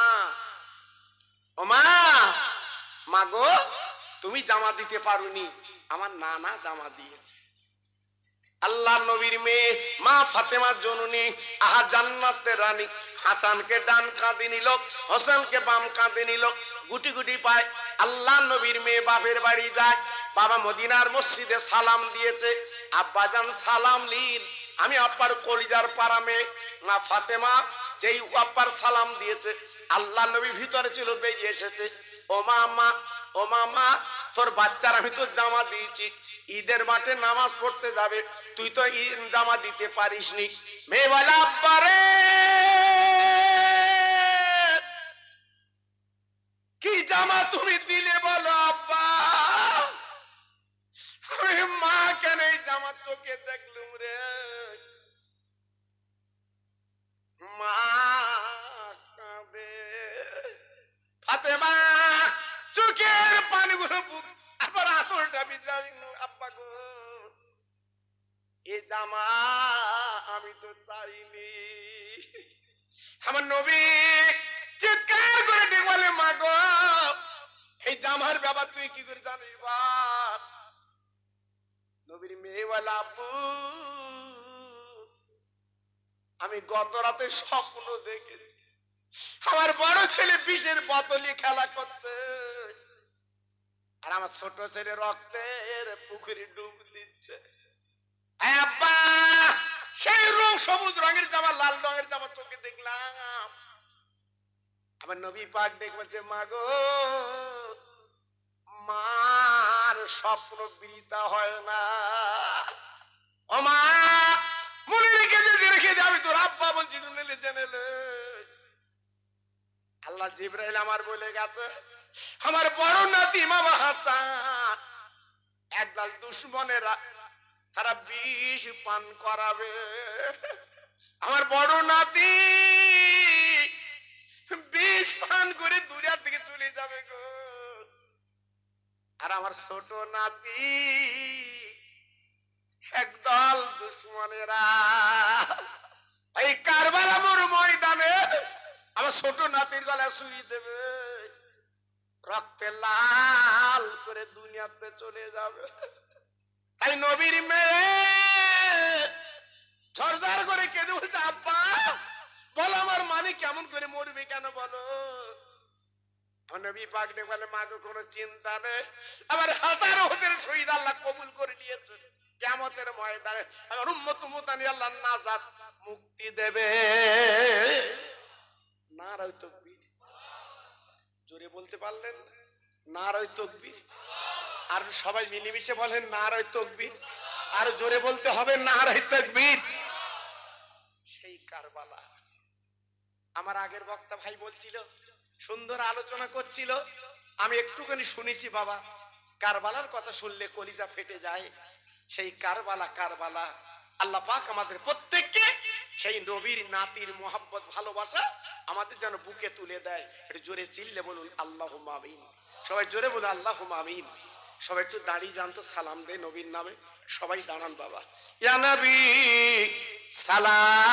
ও মা, মা গো তুমি জামা দিতে পারোনি, আমার নানা জামা দিয়েছে। আল্লাহ নবীর মেয়ে মা ফাতেমা জননী, আহা জান্নাতের রানী, হাসানকে ডান কাঁধে নিল, হোসেনকে বাম কাঁধে নিল, গুটি গুটি পায় আল্লাহ নবীর মেয়ে বাপের বাড়ি যায়। বাবা মদিনার মসজিদে সালাম দিয়েছে, আব্বাজান সালাম লিন, আমি আব্বার কলিজার পাড়া মেয়ে মা ফাতেমা যেই আব্বার সালাম দিয়েছে, আল্লাহ নবী ভিতরে ছিল, বেরিয়ে এসেছে। ও মা, ও মামা, তোর বাচ্চার আমি তো জামা দিয়েছি, ঈদের মাঠে নামাজ পড়তে যাবে, তুই তো ঈদ জামা দিতে পারিসনি। মেয়ে বলে আব্বা রে, জামা তুমি দিলে বলো আব্বা, আমি মা কেন এই জামা চোখে দেখলুম রে, মা কাঁদে। ফাতেমা চোখের পানিগুলো বুক, আবার আসলটা বিদায়, আব্বা গো এ জামা আমি তো চাইনি। আমার নবী চিৎকার করে ডেকে বলে, মা গো এই জামার ব্যাপার তুই কি করে জানিস বাপ? নবীর মেয়ে বলে, আব্বু আমি গত রাতে স্বপ্ন দেখেছি, আমার বড় ছেলে বিষের বোতলে খেলা করছে, আর আমার ছোট ছেলে রক্তের পুকুরে ডুব দিচ্ছে। আব্বা সেই রং সবুজ রঙের জামা, লাল রঙের জামা চোখে দেখলাম। আমার নবী পাক দেখে বলছে, মা গো মার স্বপ্ন বৃথা হয় না। ও মা মনে রেখে যে রেখে দে, আমি তোর আব্বা বলছি শুনেলে জেনেলে। আল্লাহ জিবরাইল আমার বলে গেছে, আমার বড় নাতি মামা হাসান একদল দুশ্মনেরা তারা বিষ পান করাবে, আমার বড় নাতি বিষ পান করে দুনিয়া থেকে চলে যাবে গো, আর আমার ছোট নাতি একদল দুশ্মনেরা এই কারবালা মোর ময়দানে আমার ছোট নাতির গলায় সুই দেবে, রক্তে লাল করে দুনিয়াতে চলে যাবে। তাই নবীর মেয়ে ঝরঝর করে কেঁদে বলছে, আব্বা বলো আমার মানে কেমন করে মরবে কেন বলো? আমার নবী পাক দেখে বলে, মা গো কোনো চিন্তা নেই, আমার হাজারো ওদের শহীদ আল্লাহ কবুল করে নিয়েছে, কিয়ামতের ময়দানে আমার উম্মত মুতানি আল্লাহ নাজাত মুক্তি দেবে। নারায়ে তাকবীর, জোরে বলতে পারলেন নারায়ে তাকবীর? আর সবাই মিলেমিশে বলেন নারায়ে তাকবীর, আর জোরে বলতে হবে নারায়ে তাকবীর। সেই কারবালা আমার আগের বক্তা ভাই বলছিল, সুন্দর আলোচনা করছিল, আমি একটুখানি শুনেছি বাবা, কারবালার কথা শুনলে কলিজা ফেটে যায়। সেই কারবালা, কারবালা আল্লাহ পাক আমাদের প্রত্যেককে সেই নবীর নাতির মোহাব্বত ভালোবাসা আমাদের যেন বুকে তুলে দেয়। একটু জোরে চিল্লে বলুন আল্লাহুম্মা আমিন, সবাই জোরে বলুন আল্লাহুম্মা আমিন। সবাই একটু দাঁড়িয়ে যান তো, সালাম দে নবীর নামে, সবাই দাঁড়ান বাবা। ইয়া নবী সালাম